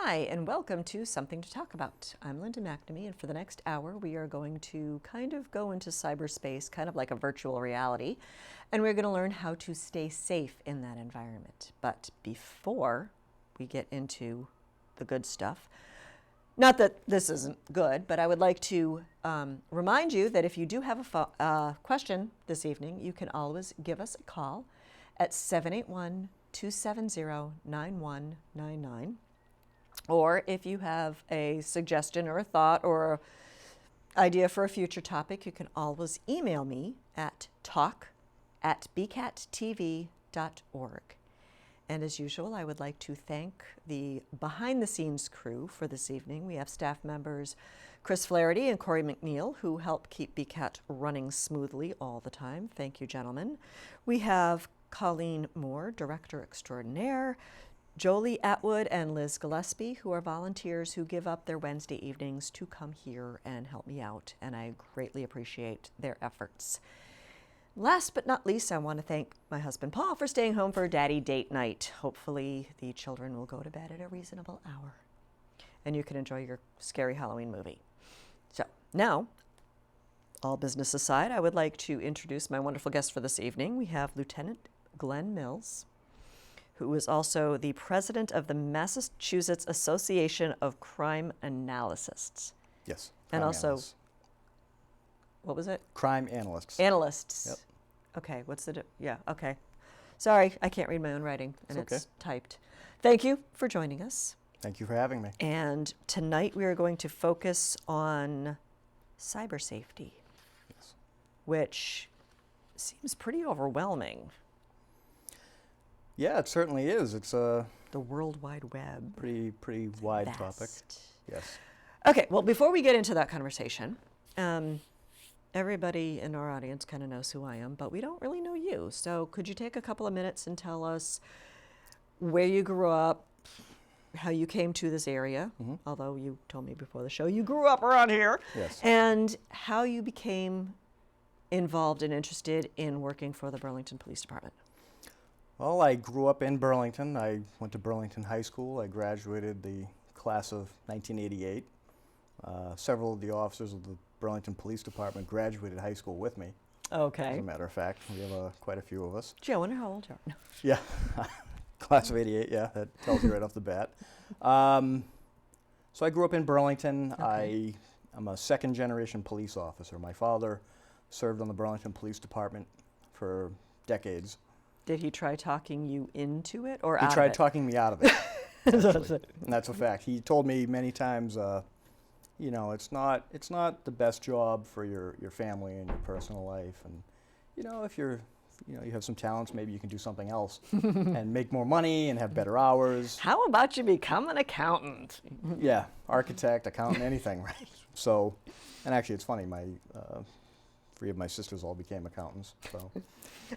Hi, and welcome to Something to Talk About. I'm Linda McNamee, and for the next hour, we are going to kind of go into cyberspace, kind of like a virtual reality, and we're going to learn how to stay safe in that environment. But before we get into the good stuff, not that this isn't good, but I would like to remind you that if you do have a question this evening, you can always give us a call at 781-270-9199. Or if you have a suggestion or a thought or an idea for a future topic, you can always email me at talk@bcattv.org. And as usual, I would like to thank the behind-the-scenes crew for this evening. We have staff members Chris Flaherty and Corey McNeil, who help keep BCAT running smoothly all the time. Thank you, gentlemen. We have Colleen Moore, Director Extraordinaire, Jolie Atwood and Liz Gillespie, who are volunteers who give up their Wednesday evenings to come here and help me out, and I greatly appreciate their efforts. Last but not least, I want to thank my husband Paul for staying home for Daddy Date Night. Hopefully the children will go to bed at a reasonable hour, and you can enjoy your scary Halloween movie. So now, all business aside, I would like to introduce my wonderful guest for this evening. We have Lieutenant Glen Mills, who is also the president of the Massachusetts Association of Crime Analysts. Yes. And also, analysts. What was it? Crime analysts. Analysts. Yep. Okay, what's the, yeah, okay. Sorry, I can't read my own writing, and It's okay. it's typed. Thank you for joining us. Thank you for having me. And tonight we are going to focus on cyber safety, Yes. which seems pretty overwhelming. Yeah, it certainly is. It's a The World Wide Web. pretty wide topic. Vast. Yes. Okay, well, before we get into that conversation, everybody in our audience kind of knows who I am, but we don't really know you. So could you take a couple of minutes and tell us where you grew up, how you came to this area, although you told me before the show you grew up around here, Yes. and how you became involved and interested in working for the Burlington Police Department? Well, I grew up in Burlington. I went to Burlington High School. I graduated the class of 1988. Several of the officers of the Burlington Police Department graduated high school with me. Okay. As a matter of fact, we have quite a few of us. Gee, I wonder how old you are. Yeah. Class of 88, yeah, that tells you right off the bat. So I grew up in Burlington. Okay. I'm a second-generation police officer. My father served on the Burlington Police Department for decades. Did he try talking you into it or He out tried of it? talking me out of it, actually. And that's a fact. He told me many times, you know, it's not the best job for your family and your personal life. And, you know, if you have some talents, maybe you can do something else and make more money and have better hours. How about you become an accountant? Yeah, architect, accountant, anything, right? So, and actually it's funny, my 3 of my sisters all became accountants, so.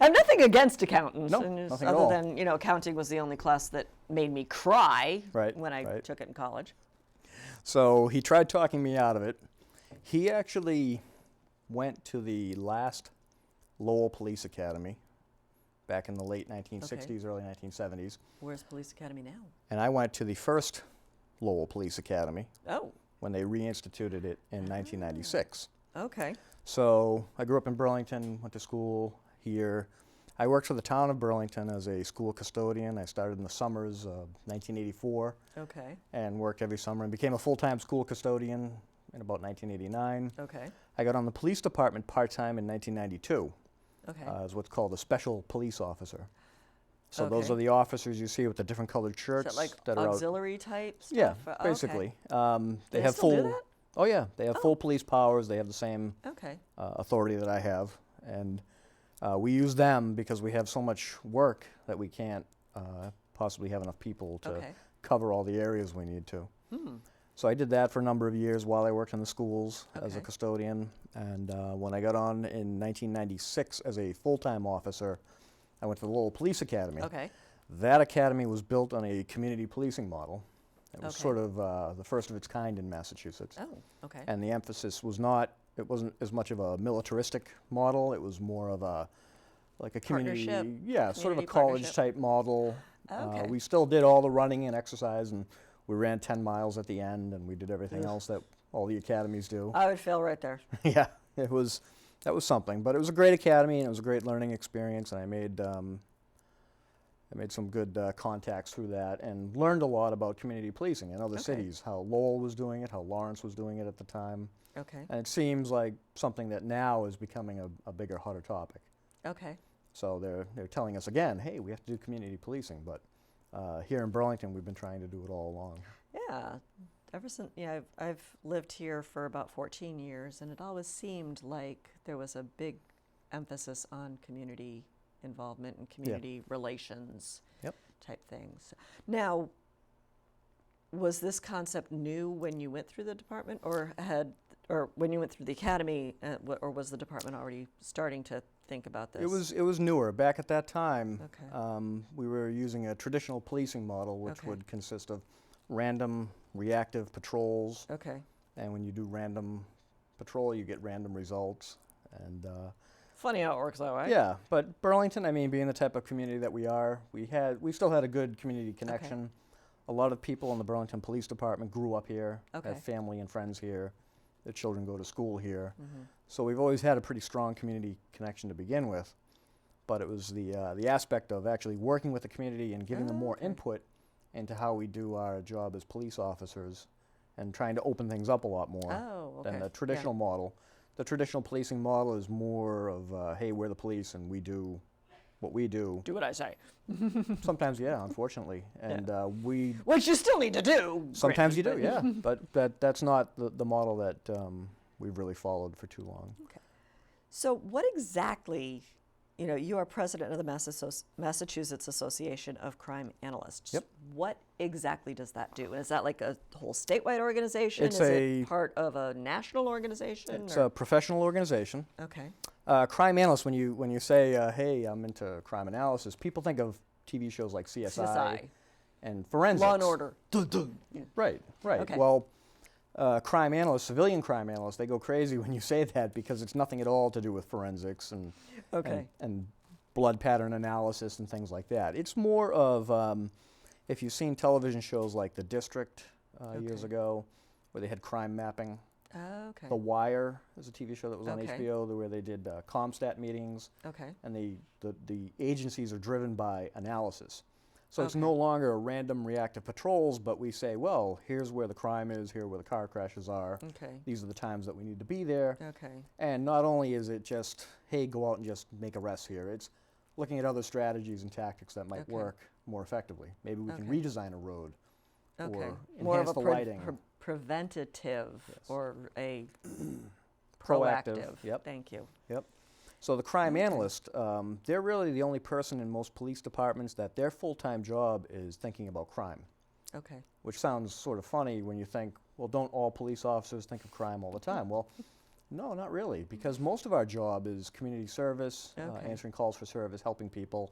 I have nothing against accountants. No, and nothing at other all. than, you know, accounting was the only class that made me cry when I right. took it in college. So he tried talking me out of it. He actually went to the last Lowell Police Academy back in the late 1960s, early 1970s. Where's Police Academy now? And I went to the first Lowell Police Academy Oh, when they reinstituted it in 1996. okay. So I grew up in Burlington, went to school here. I worked for the town of Burlington as a school custodian. I started in the summers of 1984 Okay. and worked every summer and became a full-time school custodian in about 1989. Okay. I got on the police department part-time in 1992 Okay. as what's called a special police officer. So those Okay. are the officers you see with the different colored Is shirts that like that are out. auxiliary type stuff? Yeah, Okay. basically. Do They they have still full. do that? Oh yeah, they have full police powers. They have the same Okay. authority that I have, and we use them because we have so much work that we can't possibly have enough people to Okay. cover all the areas we need to. Hmm. So I did that for a number of years while I worked in the schools as a Okay. custodian, and when I got on in 1996 as a full-time officer, I went to the Lowell Police Academy. Okay. That academy was built on a community policing model. It was Okay. sort of the first of its kind in Massachusetts. Oh, okay. And the emphasis was not, it wasn't as much of a militaristic model, it was more of a, like a community, Partnership, yeah, sort of a community college partnership. type model. Okay. We still did all the running and exercise and we ran 10 miles at the end, and we did everything else that all the academies do. I would fail right there. Yeah, that was something. But it was a great academy, and it was a great learning experience, and I made some good contacts through that, and learned a lot about community policing in other cities, how Lowell was doing it, how Lawrence was doing it at the time. Okay. And it seems like something that now is becoming a bigger, hotter topic. Okay. So they're telling us again, hey, we have to do community policing, but here in Burlington, we've been trying to do it all along. Yeah. Ever since, I've lived here for about 14 years, and it always seemed like there was a big emphasis on community involvement and community relations type things. Now, was this concept new when you went through the department, or when you went through the academy, or was the department already starting to think about this? It was newer. Back at that time, we were using a traditional policing model, which would consist of random reactive patrols. Okay. And when you do random patrol, you get random results. And funny how it works that way. yeah, but Burlington, I mean, being the type of community that we are, we still had a good community connection. Okay. A lot of people in the Burlington Police Department grew up here, Okay. have family and friends here. Their children go to school here. Mm-hmm. So we've always had a pretty strong community connection to begin with. But it was the aspect of actually working with the community and giving them more input into how we do our job as police officers, and trying to open things up a lot more than the traditional model. The traditional policing model is more of, hey, we're the police and we do what we do. Do what I say. Sometimes, yeah, unfortunately. And which you still need to do. Sometimes you do, yeah. But that's not the model that we've really followed for too long. Okay. So what exactly, you are president of the Massachusetts Association of Crime Analysts. Yep. What exactly does that do? And is that like a whole statewide organization? It's is it part of a national organization? It's a professional organization. Okay. Crime analysts, when you say, hey, I'm into crime analysis, people think of TV shows like CSI. And forensics. Law and Order. Dun, dun. Yeah. Right. Okay. Well, crime analysts, civilian crime analysts, they go crazy when you say that, because it's nothing at all to do with forensics and blood pattern analysis and things like that. It's more of, if you've seen television shows like The District years ago, where they had crime mapping. Okay. The Wire is a TV show that was on HBO where they did ComStat meetings. Okay. And the agencies are driven by analysis. So it's no longer random reactive patrols, but we say, well, here's where the crime is, here where the car crashes are. Okay. These are the times that we need to be there. Okay. And not only is it just, hey, go out and just make arrests here. It's looking at other strategies and tactics that might work more effectively. Maybe we can redesign a road or enhance the lighting. Preventative or a proactive. Yep. Thank you. Yep. So the crime analyst, they're really the only person in most police departments that their full-time job is thinking about crime. Okay. Which sounds sort of funny when you think, well, don't all police officers think of crime all the time? Well, no, not really, because most of our job is community service, answering calls for service, helping people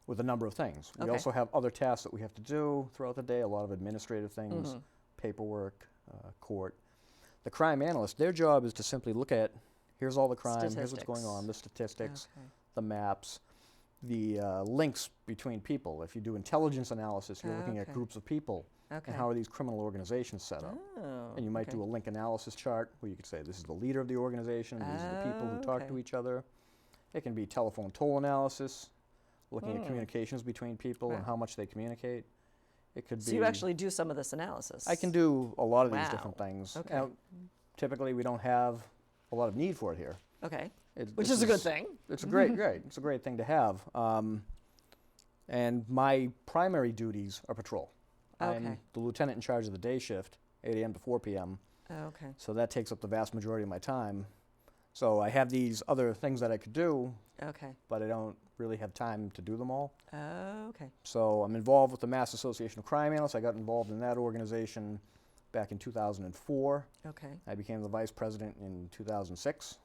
with a number of things. We also have other tasks that we have to do throughout the day, a lot of administrative things, paperwork, court. The crime analyst, their job is to simply look at, here's all the crime, here's what's going on, the statistics, the maps, the links between people. If you do intelligence analysis, you're looking at groups of people and how are these criminal organizations set up. And you might do a link analysis chart where you could say this is the leader of the organization, these are the people who talk to each other. It can be telephone toll analysis, looking at communications between people and how much they communicate. It could be. So you actually do some of this analysis? I can do a lot of these different things. Okay. Now, typically, we don't have a lot of need for it here. Okay. Which is a good thing. It's a great. It's a great thing to have. And my primary duties are patrol. I'm the lieutenant in charge of the day shift, 8 a.m. to 4 p.m. Okay. So that takes up the vast majority of my time. So I have these other things that I could do. Okay. But I don't really have time to do them all. Okay. So I'm involved with the Mass Association of Crime Analysts. I got involved in that organization back in 2004. Okay. I became the vice president in 2006,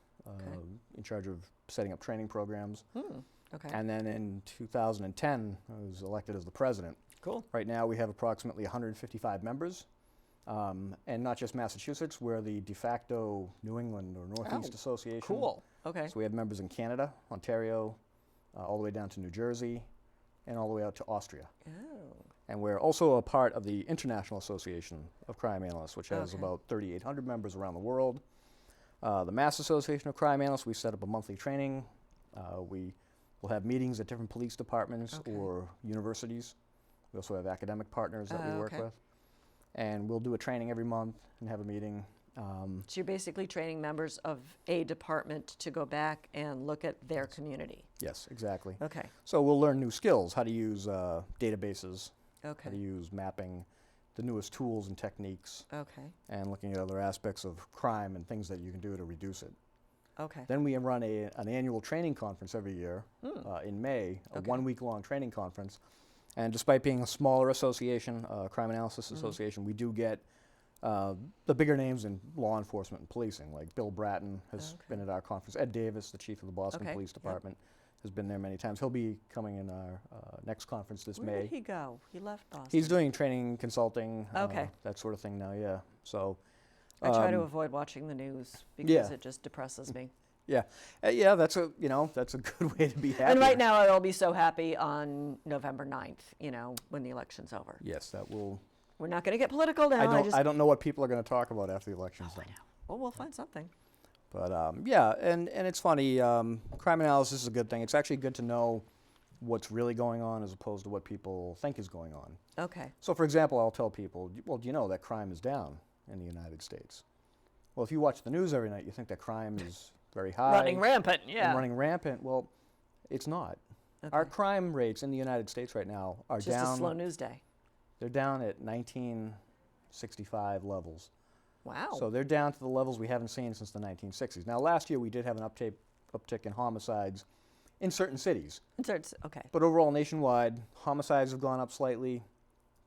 in charge of setting up training programs. Okay. And then in 2010, I was elected as the president. Cool. Right now we have approximately 155 members. And not just Massachusetts, we're the de facto New England or Northeast Association. Cool. Okay. So we have members in Canada, Ontario, all the way down to New Jersey, and all the way out to Austria. Oh. And we're also a part of the International Association of Crime Analysts, which has Okay. about 3,800 members around the world. The Mass Association of Crime Analysts, we set up a monthly training. We will have meetings at different police departments Okay. or universities. We also have academic partners that we work Okay. with. And we'll do a training every month and have a meeting. So you're basically training members of a department to go back and look at their community. Yes, exactly. Okay. So we'll learn new skills, how to use databases, how to Okay. use mapping, the newest tools and techniques, Okay. and looking at other aspects of crime and things that you can do to reduce it. Okay. Then we run an annual training conference every year in May, a Okay. 1-week-long training conference. And despite being a smaller association, Crime Analysis Association, we do get the bigger names in law enforcement and policing, like Bill Bratton has Okay. been at our conference. Ed Davis, the chief of the Boston Okay, Police yep. Department, has been there many times. He'll be coming in our next conference this Where May. did he go? He left Boston. He's doing training, consulting, Okay. that sort of thing now, yeah. So, I try to avoid watching the news because yeah. it just depresses me. yeah, yeah, that's a good way to be happy. And right now, I'll be so happy on November 9th, when the election's over. Yes, that will. We're not going to get political now. I don't know what people are going to talk about after the election's done. Well, we'll find something. But yeah, and it's funny. Crime analysis is a good thing. It's actually good to know what's really going on as opposed to what people think is going on. Okay. So, for example, I'll tell people, well, do you know that crime is down in the United States? Well, if you watch the news every night, you think that crime is very high. Running rampant, and yeah. running rampant. Well, it's not. Okay. Our crime rates in the United States right now are Just down. a slow news day. They're down at 1965 levels. Wow. So they're down to the levels we haven't seen since the 1960s. Now, last year we did have an uptick in homicides in certain cities. Okay. But overall, nationwide, homicides have gone up slightly,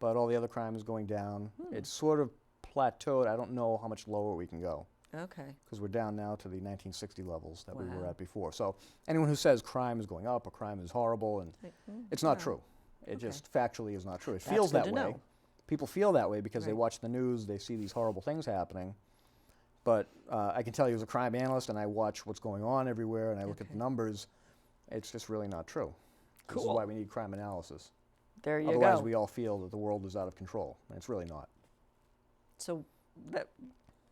but all the other crime is going down. It's sort of plateaued. I don't know how much lower we can go Okay. because we're down now to the 1960 levels that we were Wow. at before. So anyone who says crime is going up or crime is horrible, and it's not true. It just factually is not true. It That's feels good that to way. know. People feel that way because they Right. watch the news, they see these horrible things happening. But I can tell you as a crime analyst, and I watch what's going on everywhere, and I look at the Okay. numbers, it's just really not true. This is Cool. why we need crime analysis. There you Otherwise, go. we all feel that the world is out of control, and it's really not. So that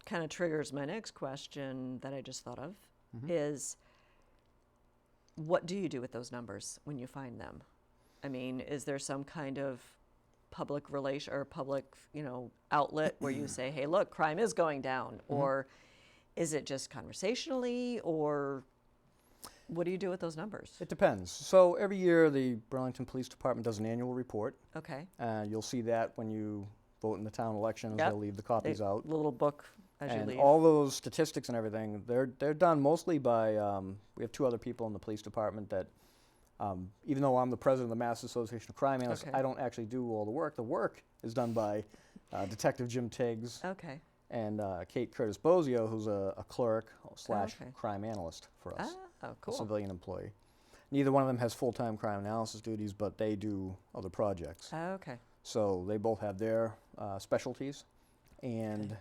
kind of triggers my next question that I just thought of is what do you do with those numbers when you find them? I mean, is there some kind of public relation or public, outlet where you say, hey, look, crime is going down? Or is it just conversationally, or what do you do with those numbers? It depends. So every year, the Burlington Police Department does an annual report. Okay. You'll see that when you vote in the town elections. Yep. They'll leave the copies out. Little book as you And leave. all those statistics and everything, they're done mostly by, we have 2 other people in the police department that, even though I'm the president of the Mass Association of Crime Analysts, Okay. I don't actually do all the work. The work is done by Detective Jim Tiggs Okay. and Kate Curtis Bozio, who's a clerk / Okay. crime analyst for us, Oh, a cool. civilian employee. Neither one of them has full-time crime analysis duties, but they do other projects. Okay. So they both have their specialties, and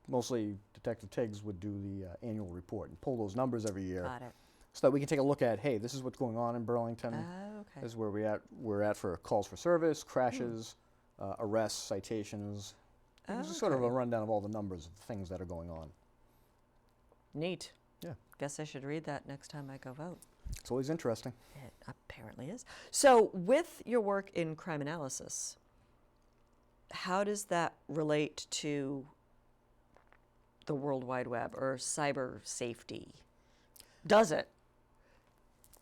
mostly Detective Tiggs would do the annual report and pull those numbers every year Got it. so that we can take a look at, hey, this is what's going on in Burlington. Okay. This is where we're at for calls for service, crashes, arrests, citations. Just sort of a Okay. rundown of all the numbers of things that are going on. Neat. Yeah. Guess I should read that next time I go vote. It's always interesting. It apparently is. So, with your work in crime analysis, how does that relate to the World Wide Web or cyber safety? Does it?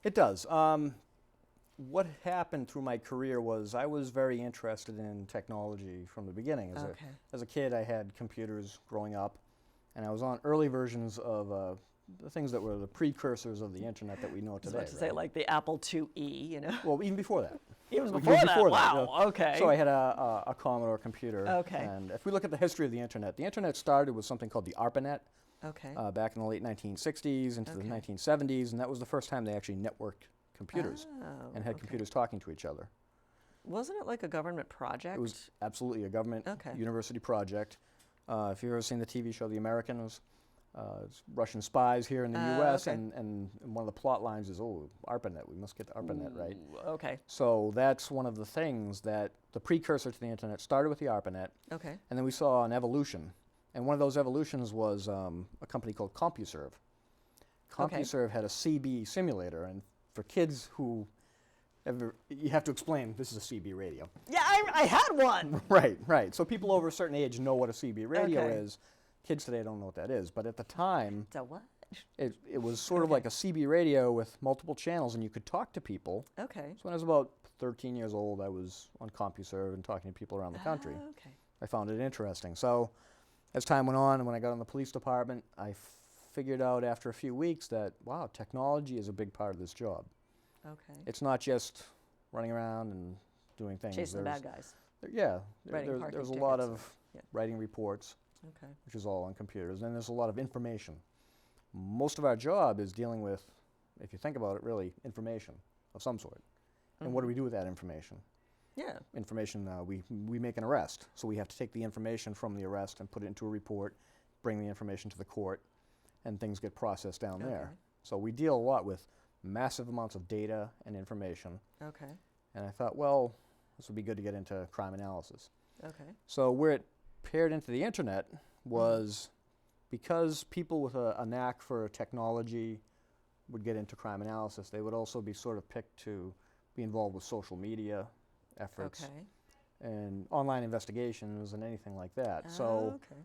It does. What happened through my career was I was very interested in technology from the beginning. As a kid, I had computers growing up, and I was on early versions of the things that were the precursors of the internet that we know I was today. about to say, right? like the Apple IIe, Well, even before that. Even Even before that. before that, Wow. yeah. Okay. So I had a Commodore computer. Okay. And if we look at the history of the internet started with something called the ARPANET Okay. back in the late 1960s into the Okay. 1970s, and that was the first time they actually networked computers Oh, and had okay. computers talking to each other. Wasn't it like a government project? It was absolutely a government Okay. university project. If you've ever seen the TV show The Americans, Russian spies here in the U.S. Okay. and one of the plot lines is, oh, ARPANET, we must get to ARPANET, right? Okay. So that's one of the things that the precursor to the internet started with the ARPANET, Okay. and then we saw an evolution. And one of those evolutions was a company called CompuServe. Okay. CompuServe had a CB simulator, and for kids who you have to explain, this is a CB radio. Yeah, I had one. Right. So people over a certain age know what a CB radio Okay. is. Kids today don't know what that is. But at the time, So what? it was sort of Okay. like a CB radio with multiple channels, and you could talk to people. Okay. So when I was about 13 years old, I was on CompuServe and talking to people around the country. Okay. I found it interesting. So as time went on, and when I got in the police department, I figured out after a few weeks that, wow, technology is a big part of this job. Okay. It's not just running around and doing things. Chasing the bad guys. Writing parking There's a lot tickets of yeah. writing reports, Okay. which is all on computers, and there's a lot of information. Most of our job is dealing with, if you think about it, really information of some sort. And what do we do with that information? Yeah. Information, we make an arrest, so we have to take the information from the arrest and put it into a report, bring the information to the court, and things get processed down there. Okay. So we deal a lot with massive amounts of data and information. Okay. And I thought, well, this would be good to get into crime analysis. Okay. So where it paired into the internet was because people with a knack for technology would get into crime analysis, they would also be sort of picked to be involved with social media efforts Okay. and online investigations and anything like that. So okay.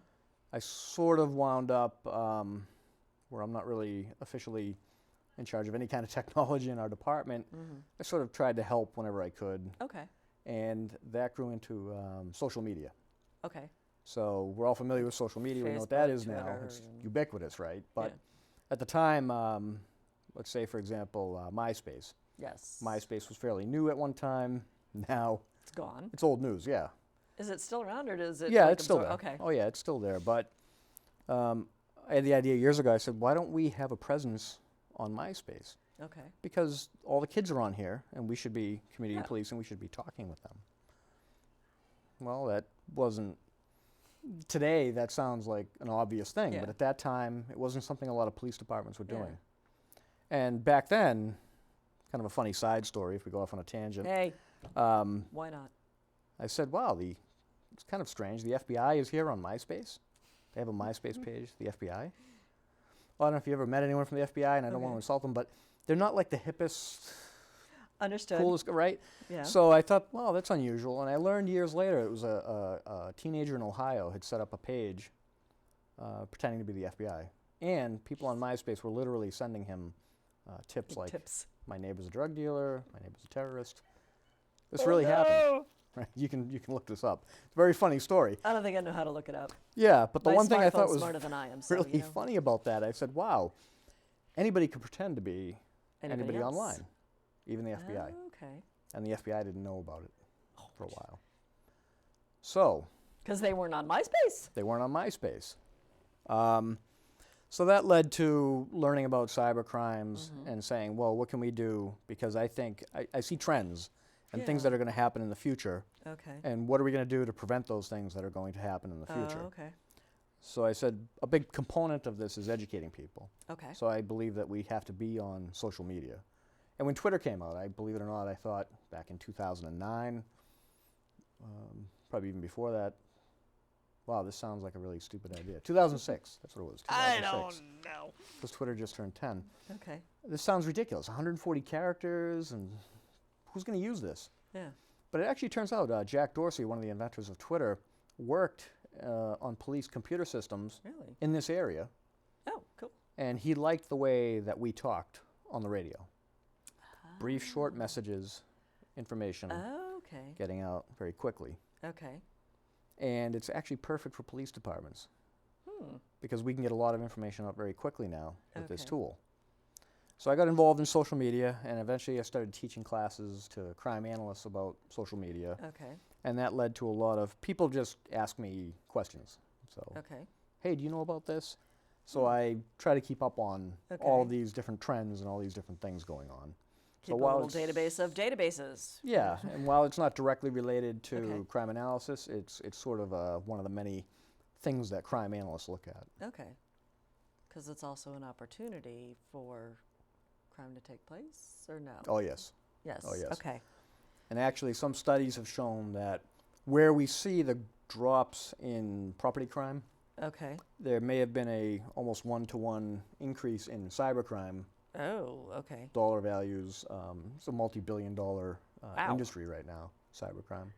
I sort of wound up where I'm not really officially in charge of any kind of technology in our department. I sort of tried to help whenever I could, Okay. and that grew into social media. Okay. So we're all familiar with social media. We know what that Facebook, is now. Twitter, It's and- ubiquitous, right? But Yeah. at the time, let's say, for example, MySpace. Yes. MySpace was fairly new at one time. Now It's gone. it's old news, yeah. Is it still around, or is it? Yeah, like it's still absor- there. Okay. Oh, yeah, it's still there. But I had the idea years ago. I said, why don't we have a presence on MySpace? Okay. Because all the kids are on here, and we should be community Yeah. police, and we should be talking with them. Well, that wasn't. Today, that sounds like an obvious thing, Yeah. but at that time, it wasn't something a lot of police departments were Yeah. doing. And back then, kind of a funny side story, if we go off on a tangent, Hey, um, why not? I said, wow, it's kind of strange. The FBI is here on MySpace. They have a MySpace page, the FBI. Well, I don't know if you ever met anyone from the FBI, and I don't want to Okay. insult them, but they're not like the hippest, Understood. coolest, right? Yeah. So I thought, well, that's unusual. And I learned years later it was a teenager in Ohio had set up a page pretending to be the FBI. And people on MySpace were literally sending him tips like, tips. my neighbor's a drug dealer, my neighbor's a terrorist. This really happened. No! Right? You can look this up. It's a very funny story. I don't think I know how to look it up. Yeah, but the My one thing I thought smartphone's was smarter than I am. So, really you know. funny about that, I said, wow, anybody could pretend to be anybody else? online, even the FBI. Oh, okay. And the FBI didn't know about it for a while. So Because they weren't on MySpace. they weren't on MySpace. So that led to learning about cyber crimes and saying, well, what can we do? Because I think I see trends and things Yeah. that are going to happen in the future. Okay. And what are we going to do to prevent those things that are going to happen in the future? Oh, okay. So I said a big component of this is educating people. Okay. So I believe that we have to be on social media. And when Twitter came out, I believe it or not, I thought back in 2009, probably even before that, wow, this sounds like a really stupid idea. 2006, that's what it was. 2006. know. Because Twitter just turned 10. Okay. This sounds ridiculous. 140 characters, and who's going to use this? Yeah. But it actually turns out Jack Dorsey, one of the inventors of Twitter, worked on police computer systems Really? in this area, Oh, cool. and he liked the way that we talked on the radio. Brief, short messages, information Oh, okay. getting out very quickly. Okay. And it's actually perfect for police departments Hmm. because we can get a lot of information out very quickly now with this Okay. tool. So I got involved in social media, and eventually I started teaching classes to crime analysts about social media. Okay. And that led to a lot of people just ask me questions. So, Okay. hey, do you know about this? So I try to keep up on all Okay. of these different trends and all these different things going on. Keep a while little it's- database of databases. Yeah, and while it's not directly related to Okay. crime analysis, it's sort of one of the many things that crime analysts look at. Okay. because it's also an opportunity for crime to take place, or no? Oh, yes. Yes. Oh, yes. Okay. And actually, some studies have shown that where we see the drops in property crime, Okay. there may have been a almost one-to-one increase in cybercrime. Oh, okay. Dollar values. It's a multi-billion-dollar Wow. industry right now, cybercrime.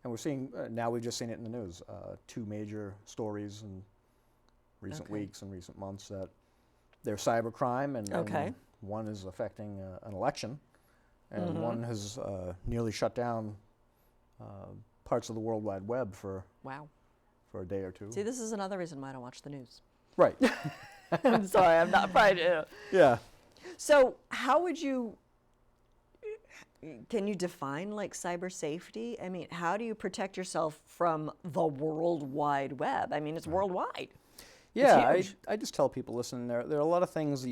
And we're seeing, now we've just seen it in the news, 2 major stories in recent Okay. weeks and recent months that they're cybercrime, and Okay. one is affecting an election, and Mm-hmm. one has nearly shut down parts of the World Wide Web for Wow. a day or two. See, this is another reason why I don't watch the news. Right. I'm sorry, I'm not trying to. Yeah. So, how would you? Can you define like cyber safety? I mean, how do you protect yourself from the World Wide Web? I mean, it's worldwide. Yeah, huge. I just tell people, listen, there are a lot of things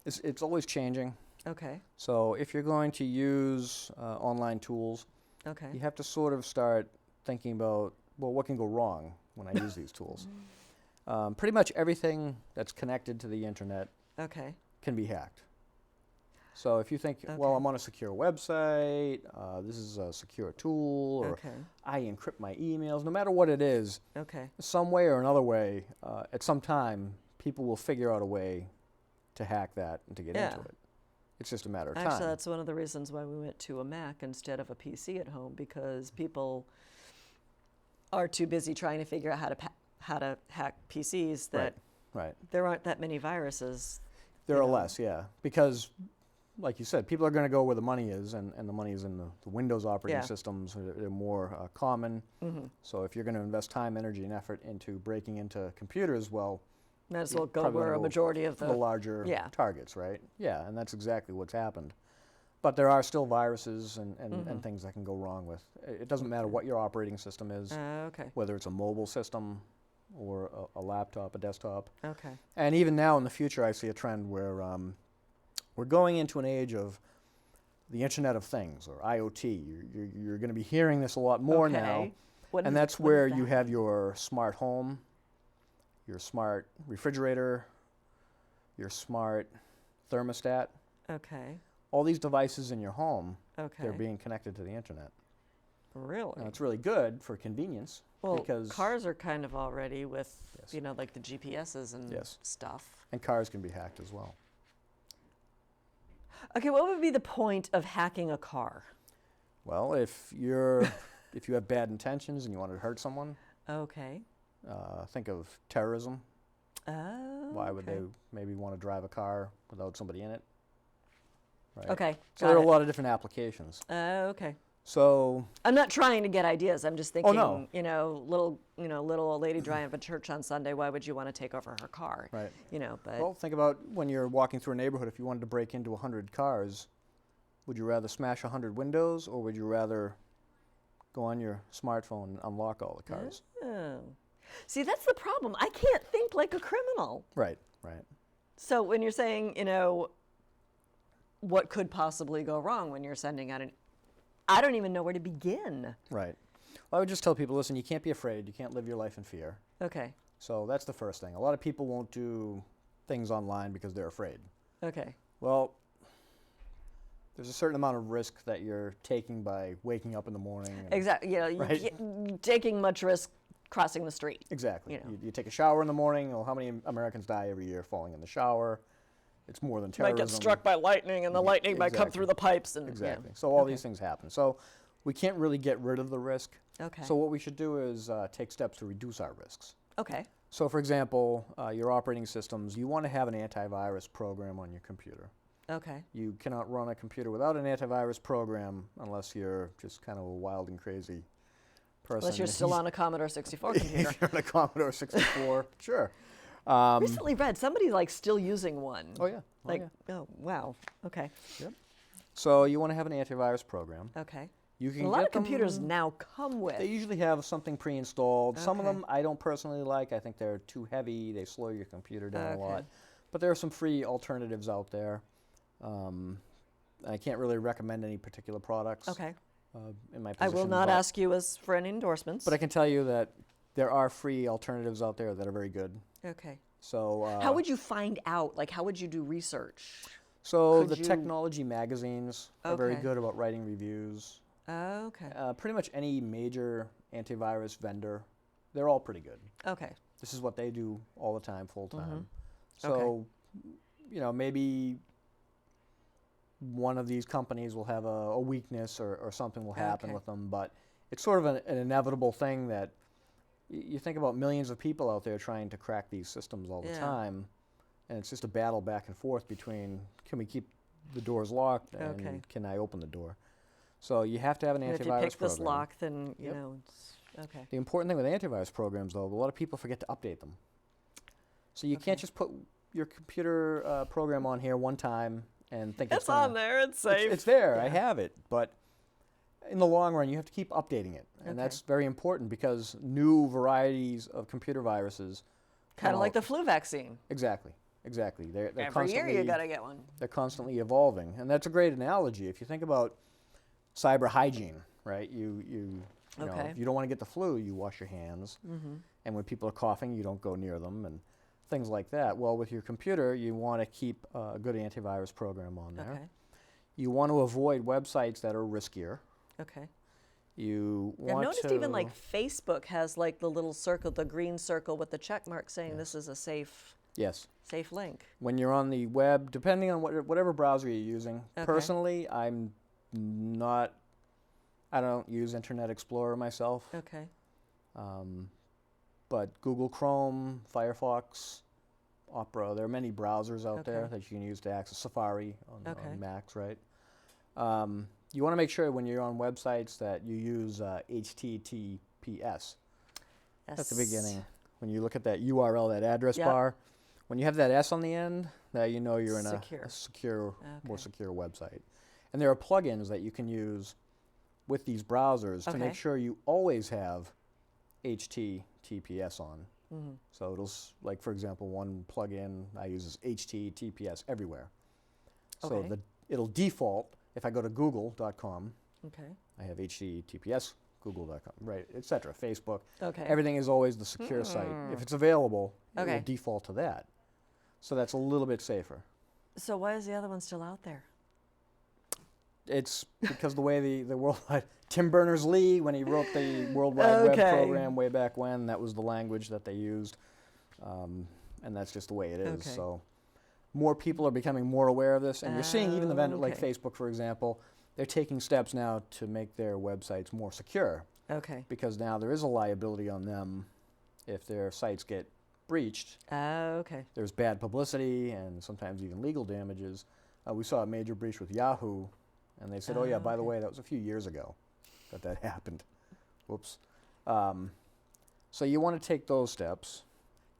it's always changing. Okay. So if you're going to use online tools, Okay. you have to sort of start thinking about, well, what can go wrong when I use these tools? Pretty much everything that's connected to the internet Okay. can be hacked. So if you think, well, Okay. I'm on a secure website, this is a secure tool, or Okay. I encrypt my emails, no matter what it is, Okay. some way or another way, at some time, people will figure out a way to hack that and to get Yeah. into it. It's just a matter of time. Actually, that's one of the reasons why we went to a Mac instead of a PC at home, because people are too busy trying to figure out how to hack PCs that Right. there aren't that many viruses. There you are know. less, yeah. Because, like you said, people are going to go where the money is, and the money is in the Windows operating Yeah. systems. They're more common. Mm-hmm. So if you're going to invest time, energy, and effort into breaking into computers, well, Might as you're well go probably where gonna a go majority of for the. the larger Yeah. targets, right? Yeah, and that's exactly what's happened. But there are still viruses and Mm-hmm. things that can go wrong with. It doesn't matter what your operating system is, Okay. whether it's a mobile system or a laptop, a desktop. Okay. And even now in the future, I see a trend where we're going into an age of the Internet of Things, or IoT. You're going to be hearing this a lot more now. Okay. What And is- that's what where is you that? have your smart home, your smart refrigerator, your smart thermostat. Okay. All these devices in your home, Okay. they're being connected to the internet. Really? Now, it's really good for convenience, Well, because cars are kind of already with, Yes. you know, like the GPSs and Yes. stuff. and cars can be hacked as well. Okay, what would be the point of hacking a car? Well, if you have bad intentions and you want to hurt someone, Okay. think of terrorism. Oh. Why would okay. they maybe want to drive a car without somebody in it? Right? Okay. So there are got a lot of different applications. Okay. So I'm not trying to get ideas. I'm just thinking, no. little old lady driving to church on Sunday. Why would you want to take over her car? right. But Well, think about when you're walking through a neighborhood. If you wanted to break into 100 cars, would you rather smash 100 windows, or would you rather go on your smartphone and unlock all the cars? oh. See, that's the problem. I can't think like a criminal. Right. Right. So when you're saying, what could possibly go wrong when you're sending out I don't even know where to begin. Right. Well, I would just tell people, listen, you can't be afraid. You can't live your life in fear. Okay. So that's the first thing. A lot of people won't do things online because they're afraid. Okay. Well, there's a certain amount of risk that you're taking by waking up in the morning. and- Exactly. Right. You're taking much risk crossing the street. Exactly. You know. You take a shower in the morning. Well, how many Americans die every year falling in the shower? It's more than terrorism. Might get struck by lightning, and the lightning might come Exactly. through the pipes. And Exactly. Yeah. So all Okay. these things happen. So we can't really get rid of the risk. Okay. So what we should do is take steps to reduce our risks. Okay. So for example, your operating systems, you want to have an antivirus program on your computer. Okay. You cannot run a computer without an antivirus program unless you're just kind of a wild and crazy person. Unless you're still on a Commodore 64 computer. If you're on a Commodore 64, sure. Recently read somebody still using one. Oh yeah. Oh wow. Okay. Yep. So you want to have an antivirus program. Okay. You can A lot get of computers them, now come with. They usually have something pre-installed. Some of Okay. them I don't personally like. I think they're too heavy. They slow your computer down a Okay. lot. But there are some free alternatives out there. I can't really recommend any particular products. Okay. In my I position. will not but- ask you for any endorsements. But I can tell you that there are free alternatives out there that are very good. Okay. So how would you find out? Like, how would you do research? So Could the you- technology magazines are very Okay. good about writing reviews. Okay. Pretty much any major antivirus vendor, they're all pretty good. Okay. This is what they do all the time, full time. Okay. So, maybe one of these companies will have a weakness or something will happen Okay. with them, but it's sort of an inevitable thing that you think about millions of people out there trying to crack these systems all the Yeah. time, and it's just a battle back and forth between, can we keep the doors locked and Okay. can I open the door? So you have to have an And antivirus if you pick this program. lock, then, you Yep. know, it's, okay. The important thing with antivirus programs, though, a lot of people forget to update them. So you can't just put your computer program on here one time and think It's gonna, on there, it's safe. It's there, I Yeah. have it. But in the long run, you have to keep updating it. And Okay. that's very important because new varieties of computer viruses Kind come of like out. the flu vaccine. Exactly. They're Every year constantly, you got to get one. they're constantly evolving. And that's a great analogy. If you think about cyber hygiene, right? You know, Okay. if you don't want to get the flu, you wash your hands. And when people are coughing, you don't go near them and things like that. Well, with your computer, you want to keep a good antivirus program on there. Okay. You want to avoid websites that are riskier. Okay. You I've want noticed to even like Facebook has like the little circle, the green circle with the check mark saying this is a safe yes. link. When you're on the web, depending on whatever browser you're using. Okay. Personally, I don't use Internet Explorer myself. Okay. But Google Chrome, Firefox, Opera, there are many browsers out there Okay. that you can use to access Safari on Okay. Macs, right? You want to make sure when you're on websites that you use HTTPS at the beginning. When you look at that URL, that address Yep. bar, when you have that S on the end, now you know you're in Secure. a secure, more Okay. secure website. And there are plugins that you can use with these browsers to Okay. make sure you always have HTTPS on. So like for example, one plugin I use is HTTPS everywhere. So Okay. it'll default if I go to google.com, Okay. I have HTTPS, google.com, right, etc. Facebook. Okay. Everything is always the secure site. If it's available, it Okay. will default to that. So that's a little bit safer. So why is the other one still out there? It's because the way the world, Tim Berners-Lee, when he wrote the World Wide Web Okay. program way back when, that was the language that they used. And that's just the way it is. Okay. So more people are becoming more aware of this. And you're seeing even the vendor like Okay. Facebook, for example, they're taking steps now to make their websites more secure. Okay. Because now there is a liability on them if their sites get breached. Okay. There's bad publicity and sometimes even legal damages. We saw a major breach with Yahoo, and they said, oh yeah, by the okay. way, that was a few years ago that happened. Whoops. So you want to take those steps.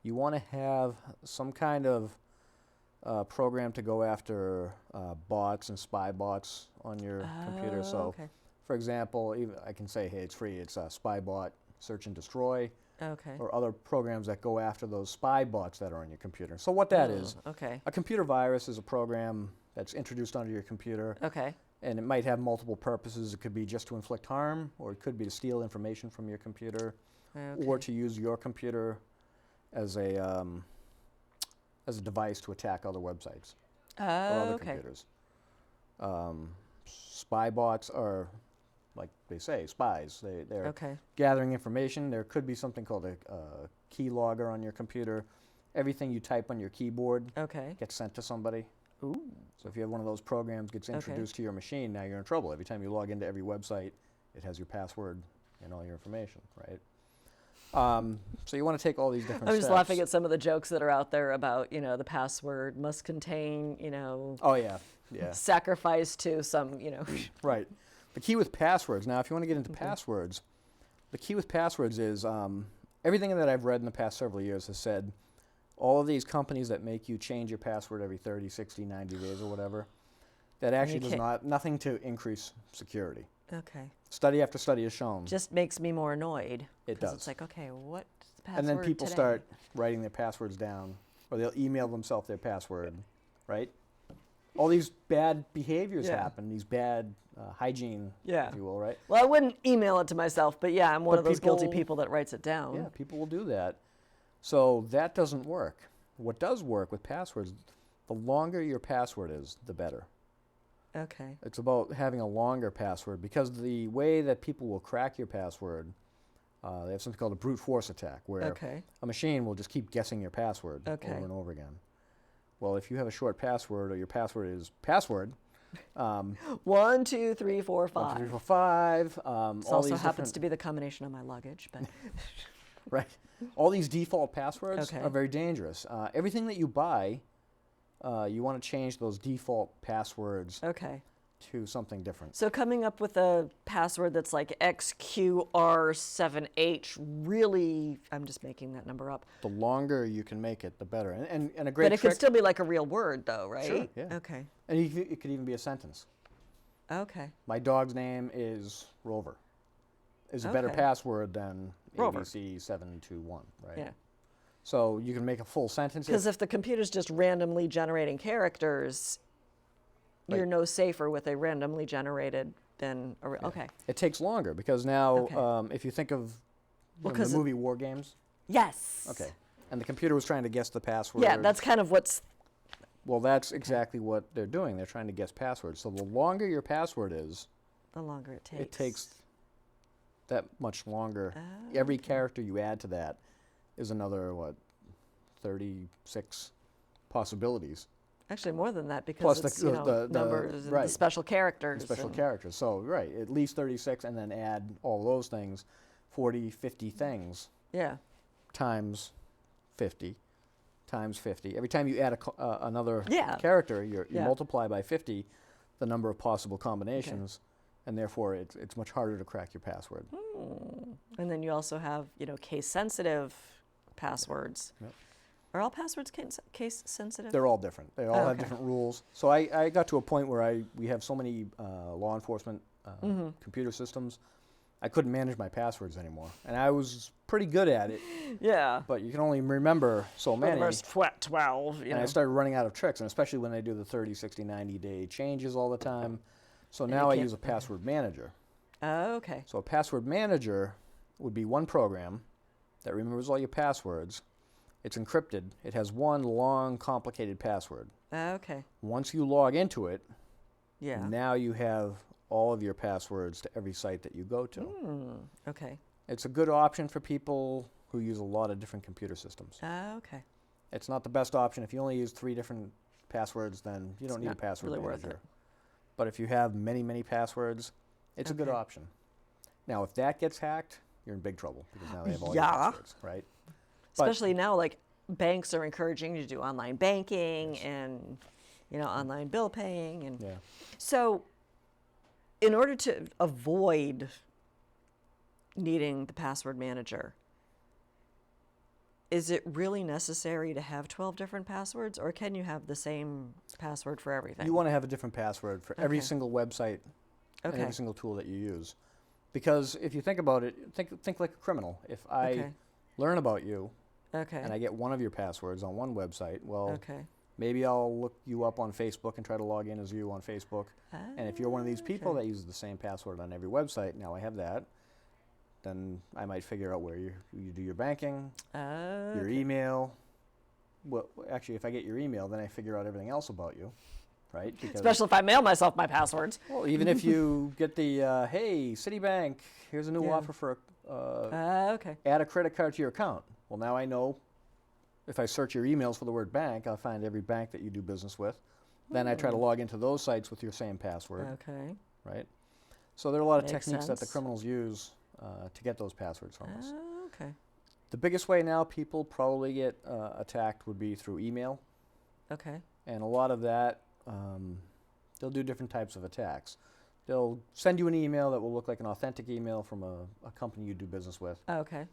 You want to have some kind of program to go after bots and spy bots on your computer. So, Okay. for example, even I can say, hey, it's free. It's SpyBot Search and Destroy, Okay. or other programs that go after those spy bots that are on your computer. So what that is, Okay. a computer virus is a program that's introduced onto your computer, Okay. and it might have multiple purposes. It could be just to inflict harm, or it could be to steal information from your computer, or to use your computer as a device to attack other websites or other Okay. computers. Spy bots are, like they say, spies. They're Okay. gathering information. There could be something called a key logger on your computer. Everything you type on your keyboard Okay. gets sent to somebody. Ooh. So if you have one of those programs gets introduced to your machine, now you're in trouble. Every time you log into every website, it has your password and all your information, right? So you want to take all these different I'm steps. just laughing at some of the jokes that are out there about, the password must contain, Oh, yeah, yeah, sacrifice to some, right. The key with passwords, now if you want to get into passwords, the key with passwords is everything that I've read in the past several years has said all of these companies that make you change your password every 30, 60, 90 days or whatever, that actually does nothing to increase security. Okay. Study after study has shown. Just makes me more annoyed. It 'cause does. It's like, okay, what's the password And then people today? start writing their passwords down, or they'll email themselves their password, right? All these bad behaviors Yeah. happen, these bad hygiene, if you will, right? Well, I wouldn't email it to myself, but yeah, I'm one But of those guilty people- people that writes it down. Yeah, people will do that. So that doesn't work. what does work with passwords, the longer your password is, the better. Okay. It's about having a longer password, because the way that people will crack your password, they have something called a brute force attack, where a machine will just keep guessing your password over and over again. Well, if you have a short password, or your password is password, 1, 2, 3, 4, 5. 1, 2, 3, 4, 5. This all also these happens to be the combination of my luggage, but right. All these default passwords are very dangerous. Everything that you buy, you want to change those default passwords to something different. So coming up with a password that's like XQR7H, really, I'm just making that number up. The longer you can make it, the better. And a great But it could still be like a real word, though, right? Sure, yeah. Okay. And it could even be a sentence. Okay. My dog's name is Rover. Is a better password than Rover. ABC721, right? Yeah. So you can make a full sentence. Because if the computer's just randomly generating characters, you're no safer with a randomly generated than a okay. It takes longer, because now if you think of the movie War Games. Yes. Okay. And the computer was trying to guess the password. Yeah, that's kind of what's... Well, that's exactly what they're doing. They're trying to guess passwords. So the longer your password is, the longer it takes. It takes that much longer. Every character you add to that is another, 36 possibilities. Actually, more than that, because Plus it's, the numbers and the special characters. The special characters. So, at least 36, and then add all those things, 40, 50 things. Yeah. Times 50. Times 50. Every time you add another Yeah. character, you multiply by 50 the number of possible combinations, and therefore it's much harder to crack your password. And then you also have, case-sensitive passwords. Yep. Are all passwords case-sensitive? They're all different. They all have different rules. So I got to a point where we have so many law enforcement computer systems, I couldn't manage my passwords anymore. And I was pretty good at it. Yeah. But you can only remember so many. The first 12, And I started running out of tricks, and especially when they do the 30, 60, 90-day changes all the time. So now I use a password manager. Oh, okay. So a password manager would be one program that remembers all your passwords. It's encrypted. It has one long, complicated password. Okay. Once you log into it, now you have all of your passwords to every site that you go to. Okay. It's a good option for people who use a lot of different computer systems. Okay. It's not the best option. If you only use 3 different passwords, then you don't need a password really manager. worth it. But if you have many, many passwords, it's a good option. Now, if that gets hacked, you're in big trouble, because now they have all your passwords, right? Especially now, like, banks are encouraging you to do online banking and, online bill paying. And so in order to avoid needing the password manager, is it really necessary to have 12 different passwords, or can you have the same password for everything? You want to have a different password for every single website and every single tool that you use. Because if you think about it, think like a criminal. If I learn about you and I get one of your passwords on one website, well, maybe I'll look you up on Facebook and try to log in as you on Facebook. And if you're one of these people that uses the same password on every website, now I have that, then I might figure out where you do your banking, your email. Well, actually, if I get your email, then I figure out everything else about you, right? Because especially if I mail myself my passwords. Well, even if you get the, hey, Citibank, here's a new offer for add a credit card to your account. Well, now I know if I search your emails for the word bank, I'll find every bank that you do business with. Then I try to log into those sites with your same password. Okay. Right? So there are a lot of Makes techniques that the sense. criminals use to get those passwords from us. Okay. The biggest way now people probably get attacked would be through email. Okay. And a lot of that, they'll do different types of attacks. They'll send you an email that will look like an authentic email from a company you do business with. Okay.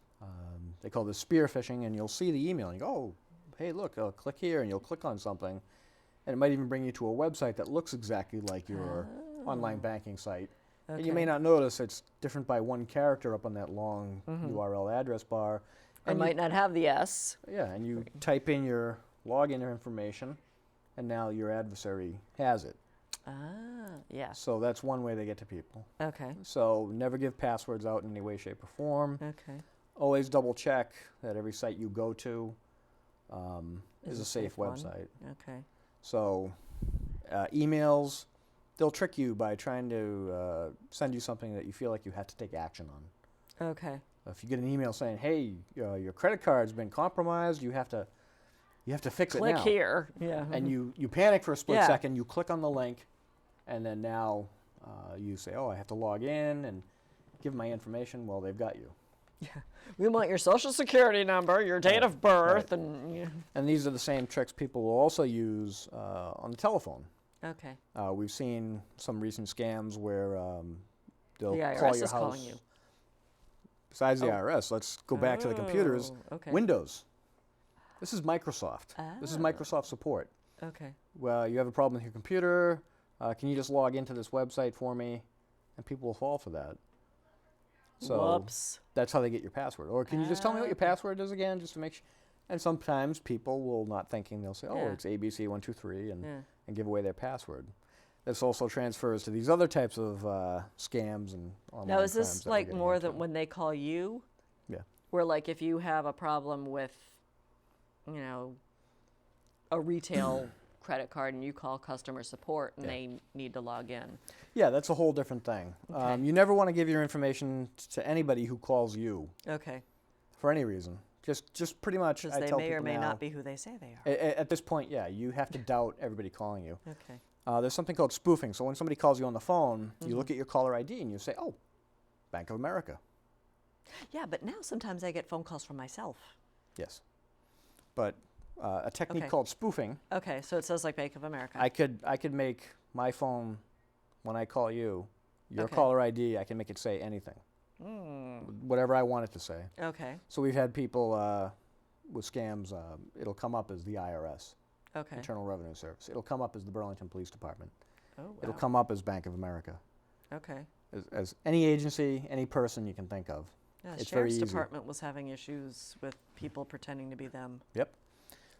They call this spear phishing, and you'll see the email and you go, oh, hey, look, click here, and you'll click on something. And it might even bring you to a website that looks exactly like your online banking site. And you may not notice it's different by one character up on that long URL address bar. And might not have the S. Yeah, and you type in your login information, and now your adversary has it. Yeah. So that's one way they get to people. Okay. So never give passwords out in any way, shape, or form. Okay. Always double check that every site you go to is a safe one. website. Okay. So emails, they'll trick you by trying to send you something that you feel like you have to take action on. Okay. If you get an email saying, "Hey, your credit card's been compromised. You have to fix it now." Click here. Yeah. And you panic for a split Yeah. second. You click on the link, and then now you say, "Oh, I have to log in and give my information." Well, they've got you. Yeah. We want your social security number, your date of birth, Right. and yeah. And these are the same tricks people will also use on the telephone. Okay. We've seen some recent scams where they'll The call IRS your is house. calling you. Besides the IRS, let's go back to the computers. Oh, okay. Windows. This is Microsoft. This is Oh. Microsoft support. Okay. Well, you have a problem with your computer. Can you just log into this website for me? And people will fall for that. So Whoops. that's how they get your password. Or can you just tell me what your Okay. password is again, just to make sure? And sometimes people will not thinking, they'll say, "Oh, Yeah. it's ABC123," and Yeah. give away their password. This also transfers to these other types of scams and online Now, is crimes this that we're like getting more into. than when they call you? Yeah. Where like if you have a problem with, you know, a retail credit card and you call customer support and Yeah. they need to log in. Yeah, that's a whole different thing. Okay. You never want to give your information to anybody who calls you Okay. for any reason. Just pretty much. Because I they tell may or people may now, not be who they say they are. At this point, yeah, you have to doubt everybody calling you. Okay. There's something called spoofing. So when somebody calls you on the phone, you look at your caller ID and you say, "Oh, Bank of America." Yeah, but now sometimes I get phone calls from myself. Yes. But a technique Okay. called spoofing, Okay, so it says like Bank of America. I could make my phone, when I call you, your Okay. caller ID, I can make it say anything, whatever I want it to say. Okay. So we've had people with scams, it'll come up as the IRS, Okay. Internal Revenue Service. It'll come up as the Burlington Police Department. Oh, wow. It'll come up as Bank of America. Okay. As any agency, any person you can think of. Yeah, the It's very Sheriff's easy. Department was having issues with people pretending to be them. Yep.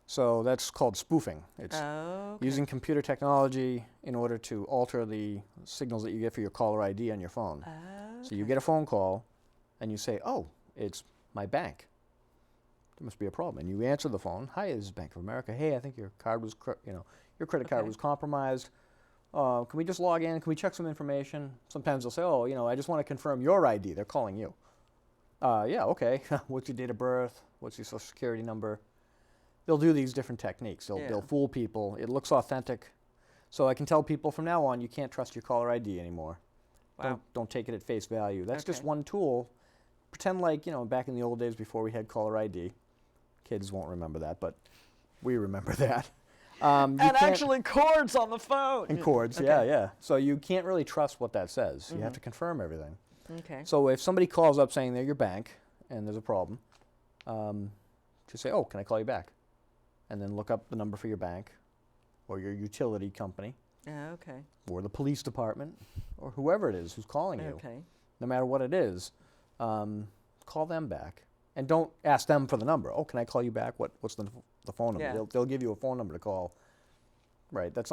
So that's called spoofing. It's Okay. using computer technology in order to alter the signals that you get for your caller ID on your phone. So you get a phone call, and you say, "Oh, it's my bank. There must be a problem." And you answer the phone. "Hi, this is Bank of America. Hey, I think your card was, your credit card Okay. was compromised. Can we just log in? Can we check some information?" Sometimes they'll say, "Oh, I just want to confirm your ID." They're calling you. Yeah, okay. What's your date of birth? What's your social security number? They'll do these different techniques. They'll Yeah. fool people. It looks authentic. So I can tell people from now on, you can't trust your caller ID anymore. Wow. Don't take it at face value. That's just Okay. one tool. Pretend like, back in the old days before we had caller ID. Kids won't remember that, but we remember that. And actually cords on the phone. And cords, Okay. yeah. So you can't really trust what that says. You have to confirm everything. Okay. So if somebody calls up saying they're your bank and there's a problem, just say, "Oh, can I call you back?" And then look up the number for your bank or your utility company Okay. or the police department or whoever it is who's calling you. Okay. No matter what it is, call them back. And don't ask them for the number. "Oh, can I call you back? What's the phone number?" Yeah. They'll give you a phone number to call. Right, it's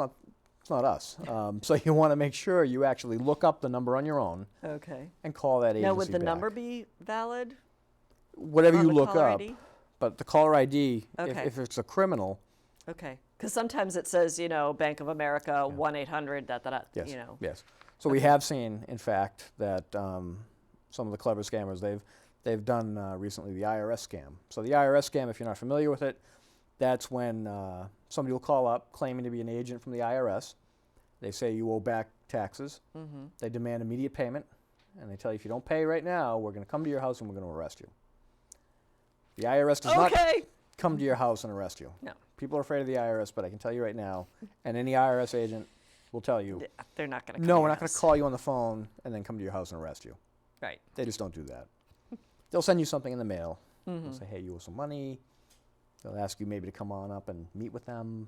not us. So you want to make sure you actually look up the number on your own Okay. and call that agency Now, would the back. number be valid? Whatever on you the look caller up, ID? but the caller ID, Okay. if it's a criminal, Okay. Because sometimes it says, Bank of America, 1-800, yes, you know. yes. So we have seen, in fact, that some of the clever scammers they've done recently the IRS scam. So the IRS scam, if you're not familiar with it, that's when somebody will call up claiming to be an agent from the IRS. They say you owe back taxes. Mm-hmm. They demand immediate payment, and they tell you if you don't pay right now, we're going to come to your house and we're going to arrest you. The IRS does not Okay. come to your house and arrest you. No. People are afraid of the IRS, but I can tell you right now, and any IRS agent will tell you, They're not going to come no, to we're your not going to house. call you on the phone and then come to your house and arrest you. Right. They just don't do that. They'll send you something in the mail. Mm-hmm. They'll say, "Hey, you owe some money." They'll ask you maybe to come on up and meet with them.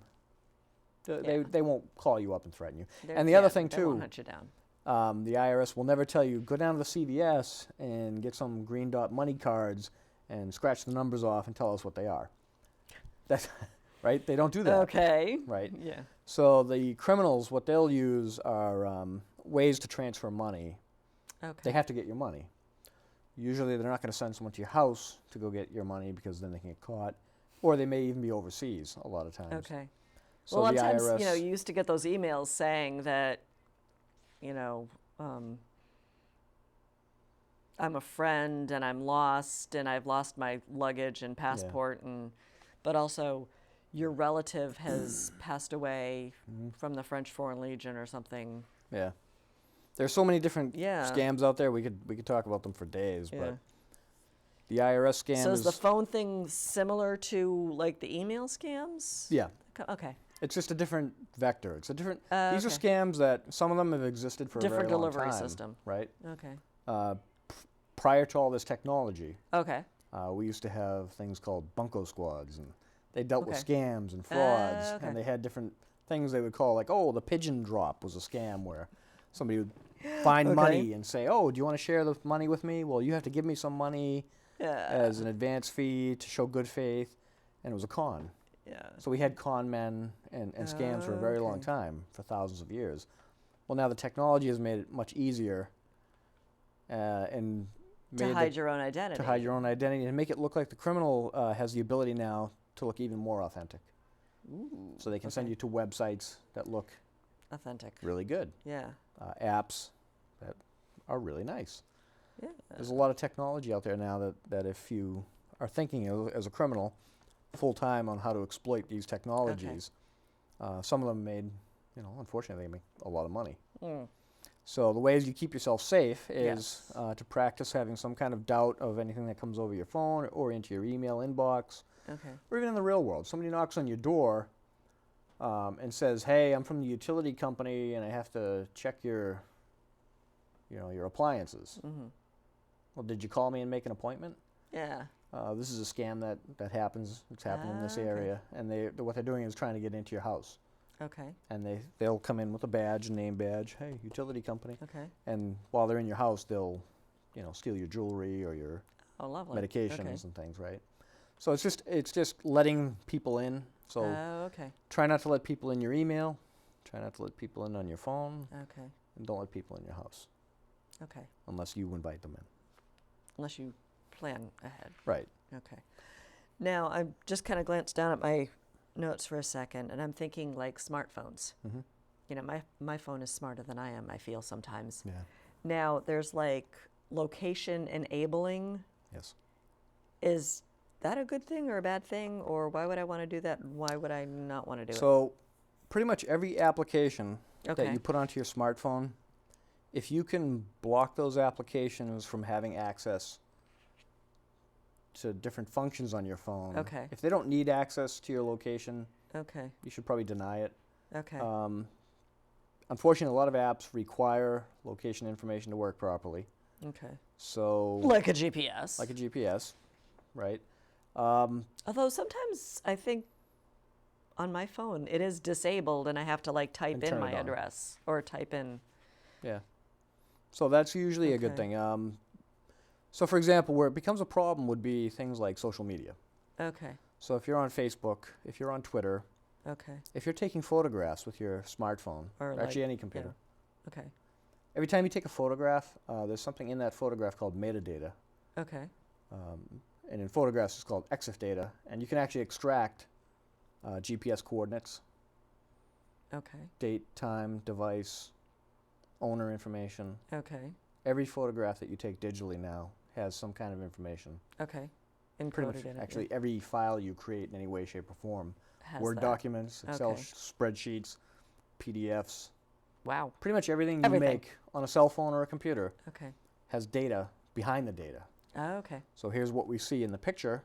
They won't call you up and threaten you. And the other thing, they won't too, hunt you down. the IRS will never tell you, "Go down to the CVS and get some green dot money cards and scratch the numbers off and tell us what they are." That's right? They don't do that. Okay. Right? Yeah. So the criminals, what they'll use are ways to transfer money. Okay. They have to get your money. Usually they're not going to send someone to your house to go get your money because then they can get caught. or they may even be overseas a lot of times. Okay. So well, a the lot of times, IRS, you used to get those emails saying that, I'm a friend and I'm lost and I've lost my luggage and passport, but also your relative has passed away from the French Foreign Legion or something. yeah. There's so many different Yeah. scams out there. We could talk about them for days, Yeah. but the IRS scam So is the phone thing similar to like the email scams? yeah. Okay. It's just a different vector. It's a different. These are Okay. scams that some of them have existed for Different a very long delivery time, system. right? Okay. Prior to all this technology, Okay. we used to have things called bunco squads, and they dealt with Okay. scams and frauds, Okay. and they had different things they would call, like, oh, the pigeon drop was a scam where somebody would find money and say, oh, do you want to share the money with me? Well, you have to give me some money as an advance fee to show good faith, and it was a con. Yeah. So we had con men and scams for a very long time, for thousands of years. Well, now the technology has made it much easier and To hide your own identity. to hide your own identity and make it look like the criminal has the ability now to look even more authentic. Ooh, So they can send you to websites that look authentic. really good, Yeah. apps that are really nice. Yeah. There's a lot of technology out there now that if you are thinking as a criminal full time on how to exploit these technologies, some of them made, unfortunately, they make a lot of money. Mm. So the ways you keep yourself safe is Yes. to practice having some kind of doubt of anything that comes over your phone or into your email inbox, Okay. or even in the real world. Somebody knocks on your door and says, "Hey, I'm from the utility company, and I have to check your appliances." Mm-hmm. Well, did you call me and make an appointment? Yeah. This is a scam that happens. It's happened in this Okay. area, and what they're doing is trying to get into your house. Okay. And they'll come in with a badge, a name badge. Hey, utility company. Okay. And while they're in your house, they'll, steal your jewelry or your Oh, lovely. medications Okay. and things, right? So it's just letting people in. So Okay. try not to let people in your email. Try not to let people in on your phone, Okay. and don't let people in your house Okay. unless you invite them in. Unless you plan ahead. Right. Okay. Now, I just kind of glanced down at my notes for a second, and I'm thinking like smartphones. Mm-hmm. My phone is smarter than I am, I feel sometimes. Yeah. Now, there's like location enabling. Yes. Is that a good thing or a bad thing? Or why would I want to do that? And why would I not want to do it? So pretty much every application Okay. that you put onto your smartphone, if you can block those applications from having access to different functions on your phone, Okay. if they don't need access to your location, Okay. you should probably deny it. Okay. Unfortunately, a lot of apps require location information to work properly. Okay. So Like a GPS. like a GPS, right? Although sometimes I think on my phone it is disabled and I have to like type And in turn my it on. address or type in. Yeah. So that's usually a good Okay. thing. So for example, where it becomes a problem would be things like social media. Okay. So if you're on Facebook, if you're on Twitter, Okay. if you're taking photographs with your smartphone, Or or actually like- any computer, Okay. every time you take a photograph, there's something in that photograph called metadata. Okay. And in photographs, it's called EXIF data. And you can actually extract GPS coordinates, Okay. date, time, device, owner information. Okay. Every photograph that you take digitally now has some kind of information. Okay. Pretty Encoded much, in it. yeah. actually, every file you create in any way, shape, or form, Has Word that. documents, Excel Okay. spreadsheets, PDFs, Wow. pretty much everything you Everything. make on a cell phone or a computer Okay. has data behind the data. Okay. So here's what we see in the picture.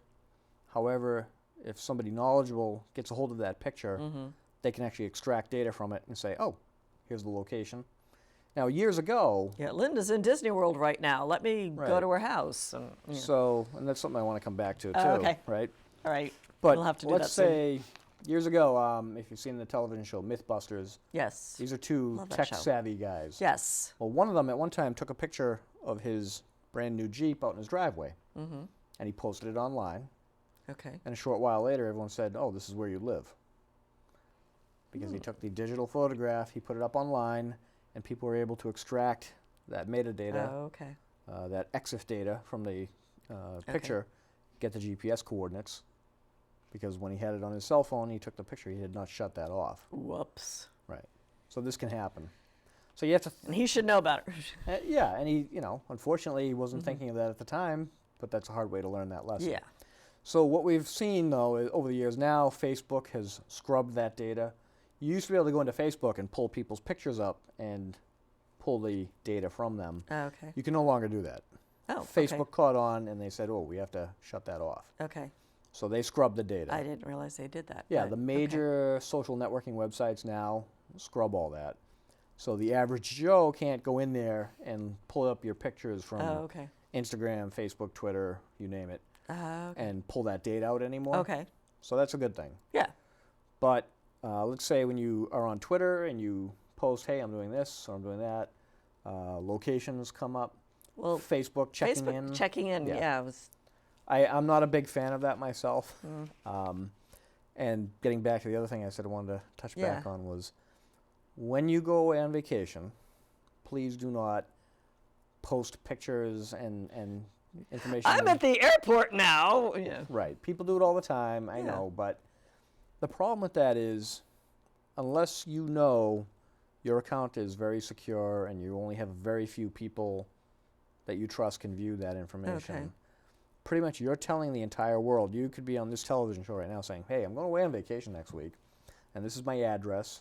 However, if somebody knowledgeable gets a hold of that picture, Mm-hmm. they can actually extract data from it and say, oh, here's the location. Now, years ago, Yeah, Linda's in Disney World right now. Let me go Right. to her house. And, and that's something I want to come back to too, okay. right? All right. But We'll have to do let's that soon. say years ago, if you've seen the television show Mythbusters, Yes. these are two Love that show. tech-savvy guys. Yes. Well, one of them at one time took a picture of his brand new Jeep out in his driveway, Mm-hmm. and he posted it online. Okay. And a short while later, everyone said, oh, this is where you live. Because he took the digital photograph, he put it up online, and people were able to extract that metadata, Oh, okay. that EXIF data from the picture, get the GPS coordinates, because when he had it on his cell phone, he took the picture. He had not shut that off. Whoops. Right. So this can happen. So you have to. And he should know better. Yeah, and he, unfortunately, he wasn't thinking of that at the time, but that's a hard way to learn that lesson. Yeah. So what we've seen, though, is over the years now, Facebook has scrubbed that data. You used to be able to go into Facebook and pull people's pictures up and pull the data from them. Okay. You can no longer do that. Oh, Facebook caught on, and they said, oh, we have to shut that off. Okay. So they scrubbed the data. I didn't realize they did that. Yeah, the major social networking websites now scrub all that. So the average Joe can't go in there and pull up your pictures from Instagram, Facebook, Twitter, you name it, and pull that data out anymore. Okay. So that's a good thing. Yeah. But let's say when you are on Twitter and you post, hey, I'm doing this or I'm doing that, locations come up. Well, Facebook checking in. Checking in, yeah. It was I'm not a big fan of that myself. And getting back to the other thing I said I wanted to touch back on was, when you go away on vacation, please do not post pictures and information. I'm at the airport now. Yeah. Right. People do it all the time, I know, but the problem with that is, unless you know your account is very secure and you only have very few people that you trust can view that information, pretty much you're telling the entire world. You could be on this television show right now saying, hey, I'm going away on vacation next week, and this is my address,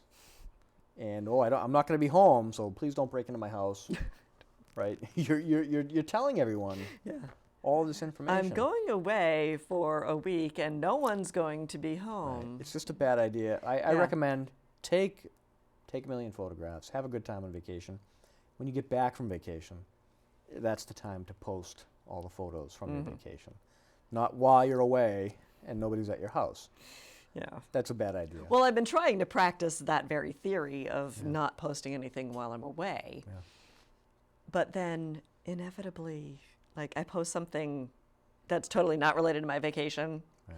and I'm not going to be home, so please don't break into my house. Right? You're telling everyone all this information. I'm going away for a week, and no one's going to be home. Right. It's just a bad idea. I recommend take a million photographs, have a good time on vacation. When you get back from vacation, that's the time to post all the photos from your vacation, not while you're away and nobody's at your house. Yeah. That's a bad idea. Well, I've been trying to practice that very theory of not posting anything while I'm away. Yeah. But then inevitably, like, I post something that's totally not related to my vacation. Right.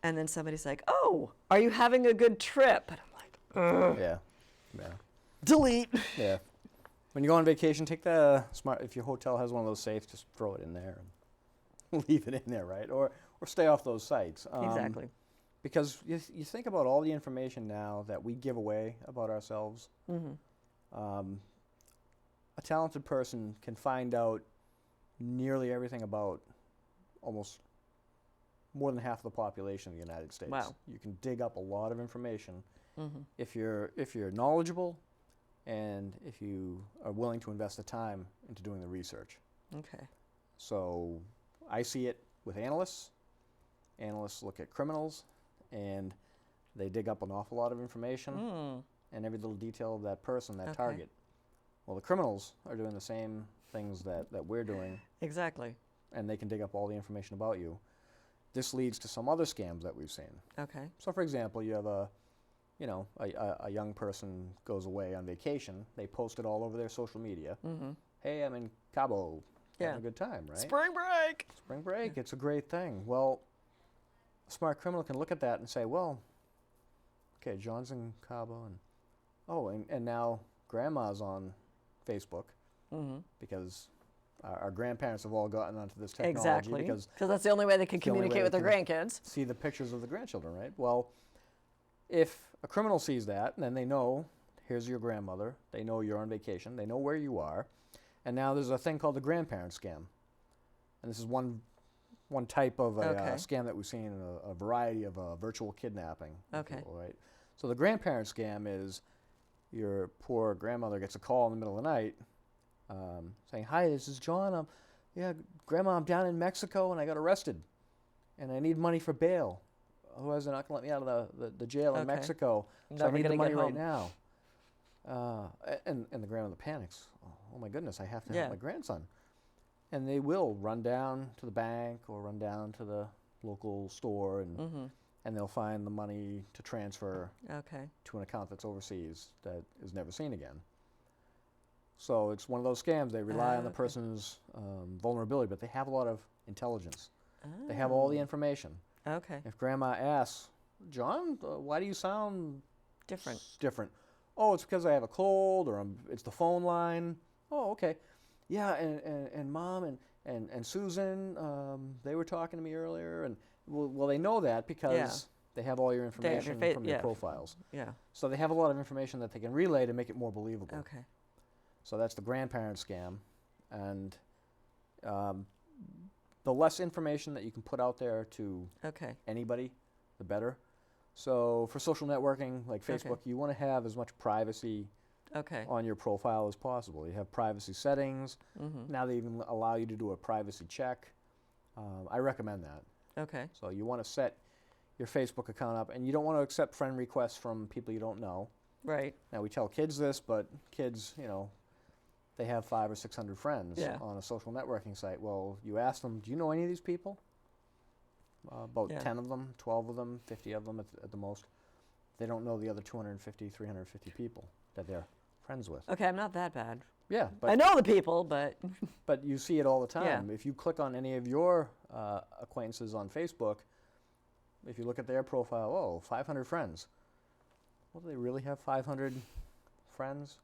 And then somebody's like, oh, are you having a good trip? And I'm like, ugh. Yeah. Delete. Yeah. When you go on vacation, take the if your hotel has one of those safes, just throw it in there and leave it in there, right? Or stay off those sites. Exactly. Because you think about all the information now that we give away about ourselves. A talented person can find out nearly everything about almost more than half the population of the United States. Wow. You can dig up a lot of information if you're knowledgeable and if you are willing to invest the time into doing the research. Okay. So I see it with analysts. Analysts look at criminals and they dig up an awful lot of information and every little detail of that person, that target. Well, the criminals are doing the same things that we're doing. Exactly. And they can dig up all the information about you. This leads to some other scams that we've seen. Okay. So, for example, you have a young person goes away on vacation. They post it all over their social media. Hey, I'm in Cabo, having a good time, right? Spring break. Spring break. It's a great thing. Well, a smart criminal can look at that and say, well, okay, John's in Cabo, and now Grandma's on Facebook because our grandparents have all gotten onto this technology. Exactly. Because that's the only way they can communicate with their grandkids. See the pictures of the grandchildren, right? Well, if a criminal sees that, then they know, here's your grandmother. They know you're on vacation. They know where you are. And now there's a thing called the grandparent scam. And this is one type of a scam that we've seen in a variety of virtual kidnapping. Okay. People, right? So the grandparent scam is your poor grandmother gets a call in the middle of the night saying, hi, this is John. Grandma, I'm down in Mexico and I got arrested and I need money for bail. Otherwise, they're not going to let me out of the jail in Mexico. So I need the money right now. And the grandmother panics. Oh, my goodness, I have to help my grandson. And they will run down to the bank or run down to the local store and they'll find the money to transfer to an account that's overseas that is never seen again. So it's one of those scams. They rely on the person's vulnerability, but they have a lot of intelligence. They have all the information. Okay. If Grandma asks, John, why do you sound different? Oh, it's because I have a cold, or it's the phone line. Oh, okay. Yeah, and Mom and Susan, they were talking to me earlier, Well, they know that because they have all your information from your profiles. Yeah. So they have a lot of information that they can relay to make it more believable. Okay. So that's the grandparent scam. And the less information that you can put out there to anybody, the better. So for social networking like Facebook, you want to have as much privacy on your profile as possible. You have privacy settings. Now they even allow you to do a privacy check. I recommend that. Okay. So you want to set your Facebook account up, and you don't want to accept friend requests from people you don't know. Right. Now we tell kids this, but kids, you know, they have 500 or 600 friends on a social networking site. Well, you ask them, do you know any of these people? About 10 of them, 12 of them, 50 of them at the most. They don't know the other 250, 350 people that they're friends with. Okay, I'm not that bad. Yeah. But I know the people, but... But you see it all the time. If you click on any of your acquaintances on Facebook, if you look at their profile, 500 friends. Well, do they really have 500 friends?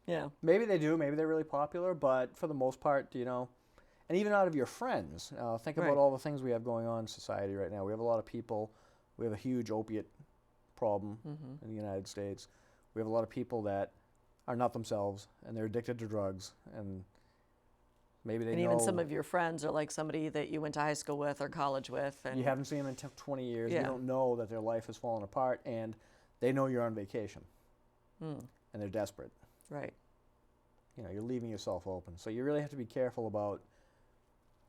Yeah. Maybe they do. Maybe they're really popular. But for the most part, you know, and even out of your friends, think about all the things we have going on in society right now. We have a lot of people. We have a huge opiate problem in the United States. We have a lot of people that are not themselves, and they're addicted to drugs, and maybe they know. And even some of your friends are like somebody that you went to high school with or college with. And you haven't seen them in 20 years. You don't know that their life has fallen apart, and they know you're on vacation, and they're desperate. Right. You know, you're leaving yourself open. So you really have to be careful about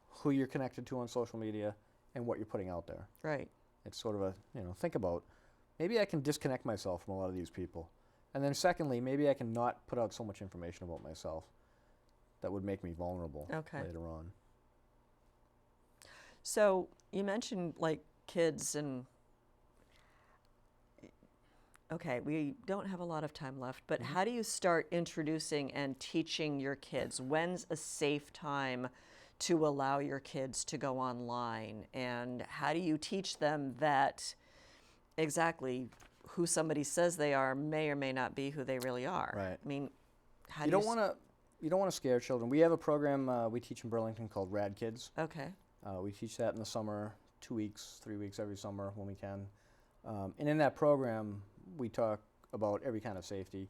who you're connected to on social media and what you're putting out there. Right. It's sort of a, you know, think about, maybe I can disconnect myself from a lot of these people. And then secondly, maybe I can not put out so much information about myself that would make me vulnerable later on. So you mentioned like kids and, okay, we don't have a lot of time left, but how do you start introducing and teaching your kids? When's a safe time to allow your kids to go online? And how do you teach them that exactly who somebody says they are may or may not be who they really are? Right. I mean, how you do don't want to you don't want to scare children. We have a program we teach in Burlington called Rad Kids. Okay. We teach that in the summer, 2 weeks, 3 weeks every summer when we can. And in that program, we talk about every kind of safety,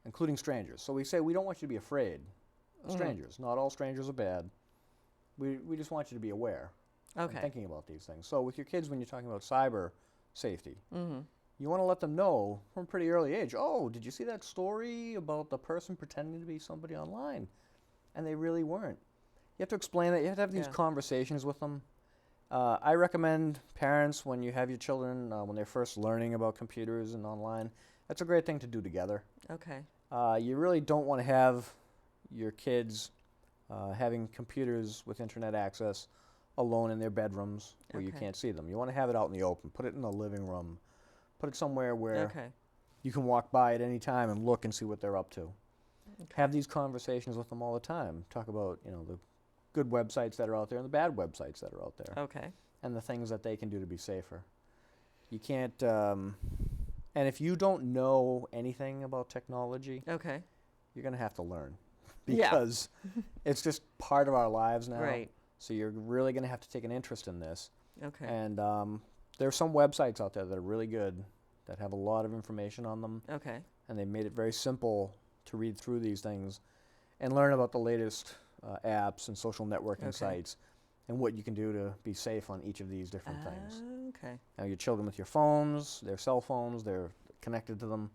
including strangers. So we say we don't want you to be afraid of strangers. Not all strangers are bad. We just want you to be aware and thinking about these things. So with your kids, when you're talking about cyber safety, you want to let them know from a pretty early age, oh, did you see that story about the person pretending to be somebody online? And they really weren't. You have to explain that. You have to have these conversations with them. I recommend parents, when you have your children, when they're first learning about computers and online, that's a great thing to do together. Okay. You really don't want to have your kids having computers with internet access alone in their bedrooms where you can't see them. You want to have it out in the open. Put it in the living room. Put it somewhere where you can walk by at any time and look and see what they're up to. Have these conversations with them all the time. Talk about, you know, the good websites that are out there and the bad websites that are out there. Okay. And the things that they can do to be safer. You can't, and if you don't know anything about technology, you're going to have to learn. Because it's just part of our lives now. Right. So you're really going to have to take an interest in this. Okay. And there are some websites out there that are really good, that have a lot of information on them. Okay. And they made it very simple to read through these things and learn about the latest apps and social networking sites and what you can do to be safe on each of these different things. Okay. Now, your children with your phones, their cell phones, they're connected to them.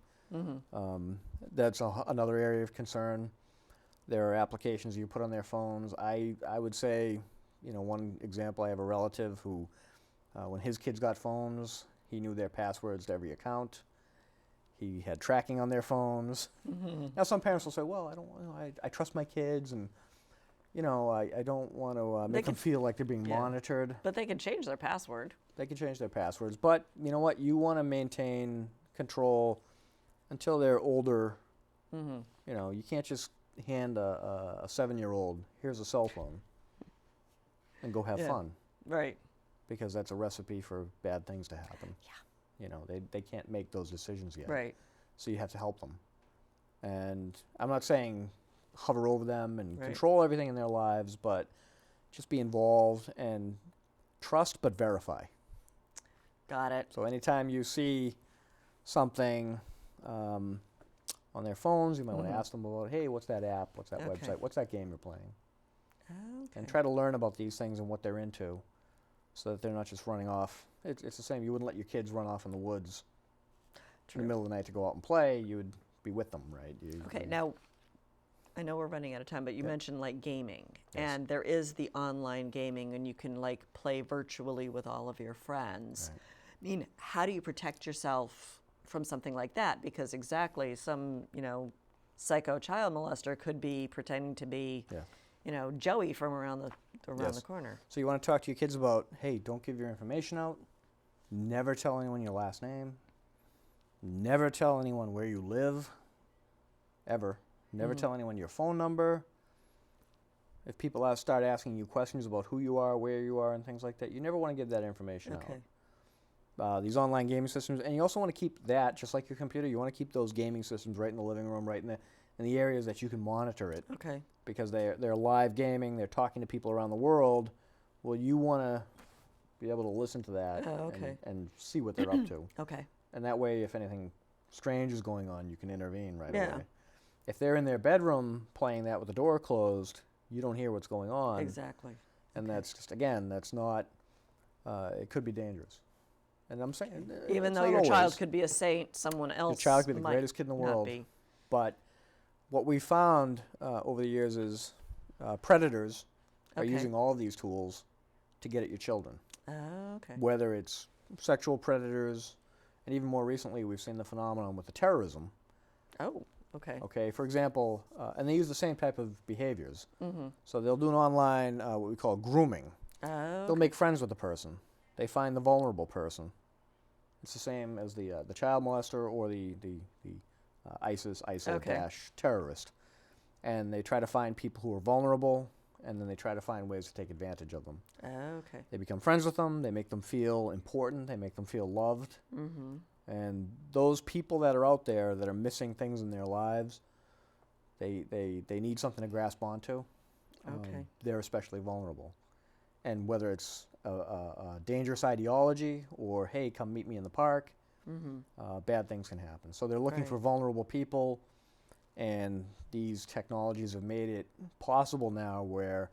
That's another area of concern. There are applications you put on their phones. I would say, you know, one example, I have a relative who, when his kids got phones, he knew their passwords to every account. He had tracking on their phones. Now, some parents will say, well, I don't, you know, I trust my kids, and, you know, I don't want to make them feel like they're being monitored. But they can change their password. They can change their passwords. But, you know what, you want to maintain control until they're older. You know, you can't just hand a 7-year-old, here's a cell phone, and go have fun. Right. Because that's a recipe for bad things to happen. Yeah. You know, they can't make those decisions yet. Right. So you have to help them. And I'm not saying hover over them and control everything in their lives, but just be involved and trust but verify. Got it. So anytime you see something on their phones, you might want to ask them about, hey, what's that app? What's that website? What's that game you're playing? Okay. And try to learn about these things and what they're into so that they're not just running off. It's the same. You wouldn't let your kids run off in the woods in the middle of the night to go out and play. You would be with them, right? Okay, now, I know we're running out of time, but you mentioned like gaming. Yes. And there is the online gaming, and you can like play virtually with all of your friends. Right. I mean, how do you protect yourself from something like that? Because exactly, some, psycho child molester could be pretending to be, Joey from around the corner. So you want to talk to your kids about, hey, don't give your information out. Never tell anyone your last name. Never tell anyone where you live, ever. Never tell anyone your phone number. If people start asking you questions about who you are, where you are, and things like that, you never want to give that information out. These online gaming systems, and you also want to keep that, just like your computer, you want to keep those gaming systems right in the living room, right in the areas that you can monitor it. Okay. Because they're live gaming, they're talking to people around the world. Well, you want to be able to listen to that and see what they're up to. Okay. And that way, if anything strange is going on, you can intervene right Yeah. away. If they're in their bedroom playing that with the door closed, you don't hear what's going on. Exactly. And that's just, again, that's not, it could be dangerous. And I'm saying, Even though your child could be a saint, someone else your child could be the might greatest kid in the world. not be. But what we found over the years is predators are Okay. using all of these tools to get at your children. Oh, okay. Whether it's sexual predators, and even more recently, we've seen the phenomenon with the terrorism. Oh, okay. Okay, for example, and they use the same type of behaviors. Mm-hmm. So they'll do an online, what we call grooming. Oh, They'll make friends with the person. They find the vulnerable person. It's the same as the child molester or the ISIL dash terrorist. And they try to find people who are vulnerable, and then they try to find ways to take advantage of them. okay. They become friends with them. They make them feel important. They make them feel loved. Mm-hmm. And those people that are out there that are missing things in their lives, they need something to grasp onto. Okay. They're especially vulnerable. And whether it's a dangerous ideology or, hey, come meet me in the park, bad things can happen. So they're looking Right. for vulnerable people, and these technologies have made it possible now where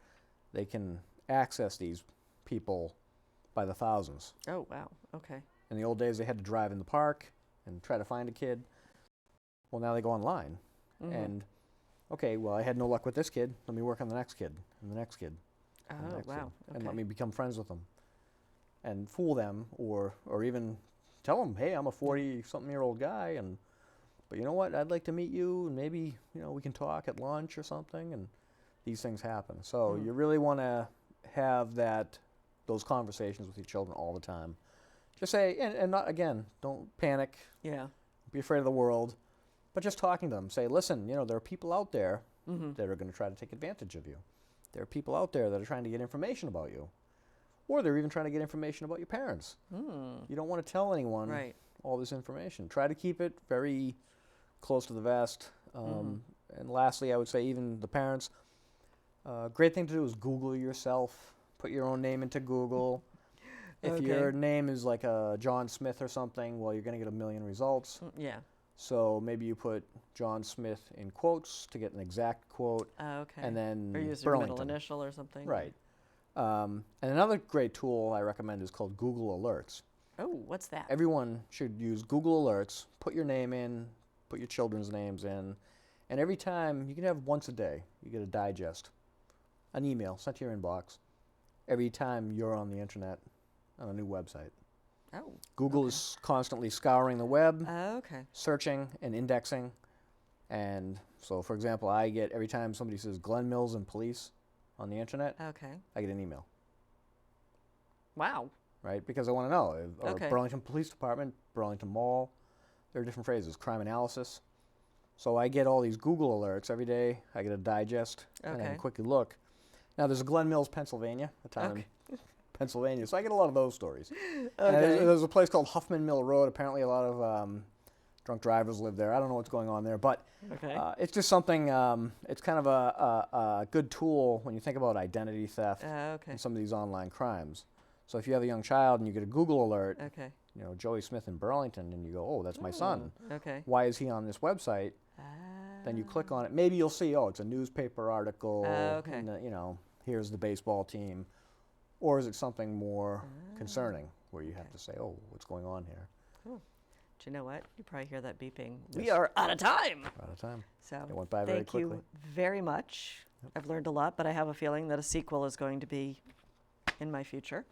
they can access these people by the thousands. Oh, wow. Okay. In the old days, they had to drive in the park and try to find a kid. Well, now they go online. Mm-hmm. And, okay, well, I had no luck with this kid. Let me work on the next kid and the next kid. And the Oh, next wow. kid, and let Okay. me become friends with them and fool them or even tell them, hey, I'm a 40-something-year-old guy, but you know what? I'd like to meet you, and maybe we can talk at lunch or something, and these things happen. So you really want to have those conversations with your children all the time. Just say, and not, again, don't panic, Yeah. don't be afraid of the world, but just talking to them. Say, listen, there are people out there that are going to try to take advantage of you. There are people out there that are trying to get information about you. Or they're even trying to get information about your parents. You don't want to tell anyone Right. all this information. Try to keep it very close to the vest. And lastly, I would say even the parents, great thing to do is Google yourself. Put your own name into Google. If Okay. your name is like a John Smith or something, well, you're going to get a million results. Yeah. So maybe you put John Smith in quotes to get an exact quote. Okay. And then Or use your Burlington. middle initial or something. Right. And another great tool I recommend is called Google Alerts. Oh, what's that? Everyone should use Google Alerts, put your name in, put your children's names in, and every time, you can have once a day, you get a digest, an email sent to your inbox, every time you're on the internet on a new website. Oh. Google is constantly scouring the web, Okay. searching and indexing. And so, for example, I get, every time somebody says Glen Mills and police on the internet, Okay. I get an email, Wow. right? Because I want to know. Or Okay. Burlington Police Department, Burlington Mall, there are different phrases, crime analysis. So I get all these Google alerts every day. I get a digest, and I Okay. can quickly look. Now, there's a Glen Mills, Pennsylvania, a town Okay. in Pennsylvania, so I get a lot of those stories. And Okay. there's a place called Huffman Mill Road. Apparently, a lot of drunk drivers live there. I don't know what's going on there, but Okay. it's just something. It's kind of a good tool when you think about identity theft Okay. and some of these online crimes. So if you have a young child and you get a Google alert, Okay. you know, Joey Smith in Burlington, and you go, oh, that's my son. Okay. Why is he on this website? Then you click on it. Maybe you'll see, oh, it's a newspaper article. Okay. And, you know, here's the baseball team. Or is it something more concerning where you have to say, oh, what's going on here? Cool. Do you know what? You probably hear that beeping. Yes. We are out of time. Out of time. So It went by very quickly. Thank you very much. Yep. I've learned a lot, but I have a feeling that a sequel is going to be in my future.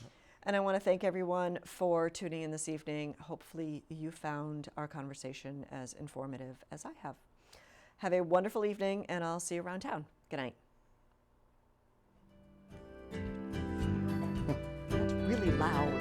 Yep. And I want to thank everyone for tuning in this evening. Hopefully you found our conversation as informative as I have. Have a wonderful evening, and I'll see you around town. Good night. That's really loud.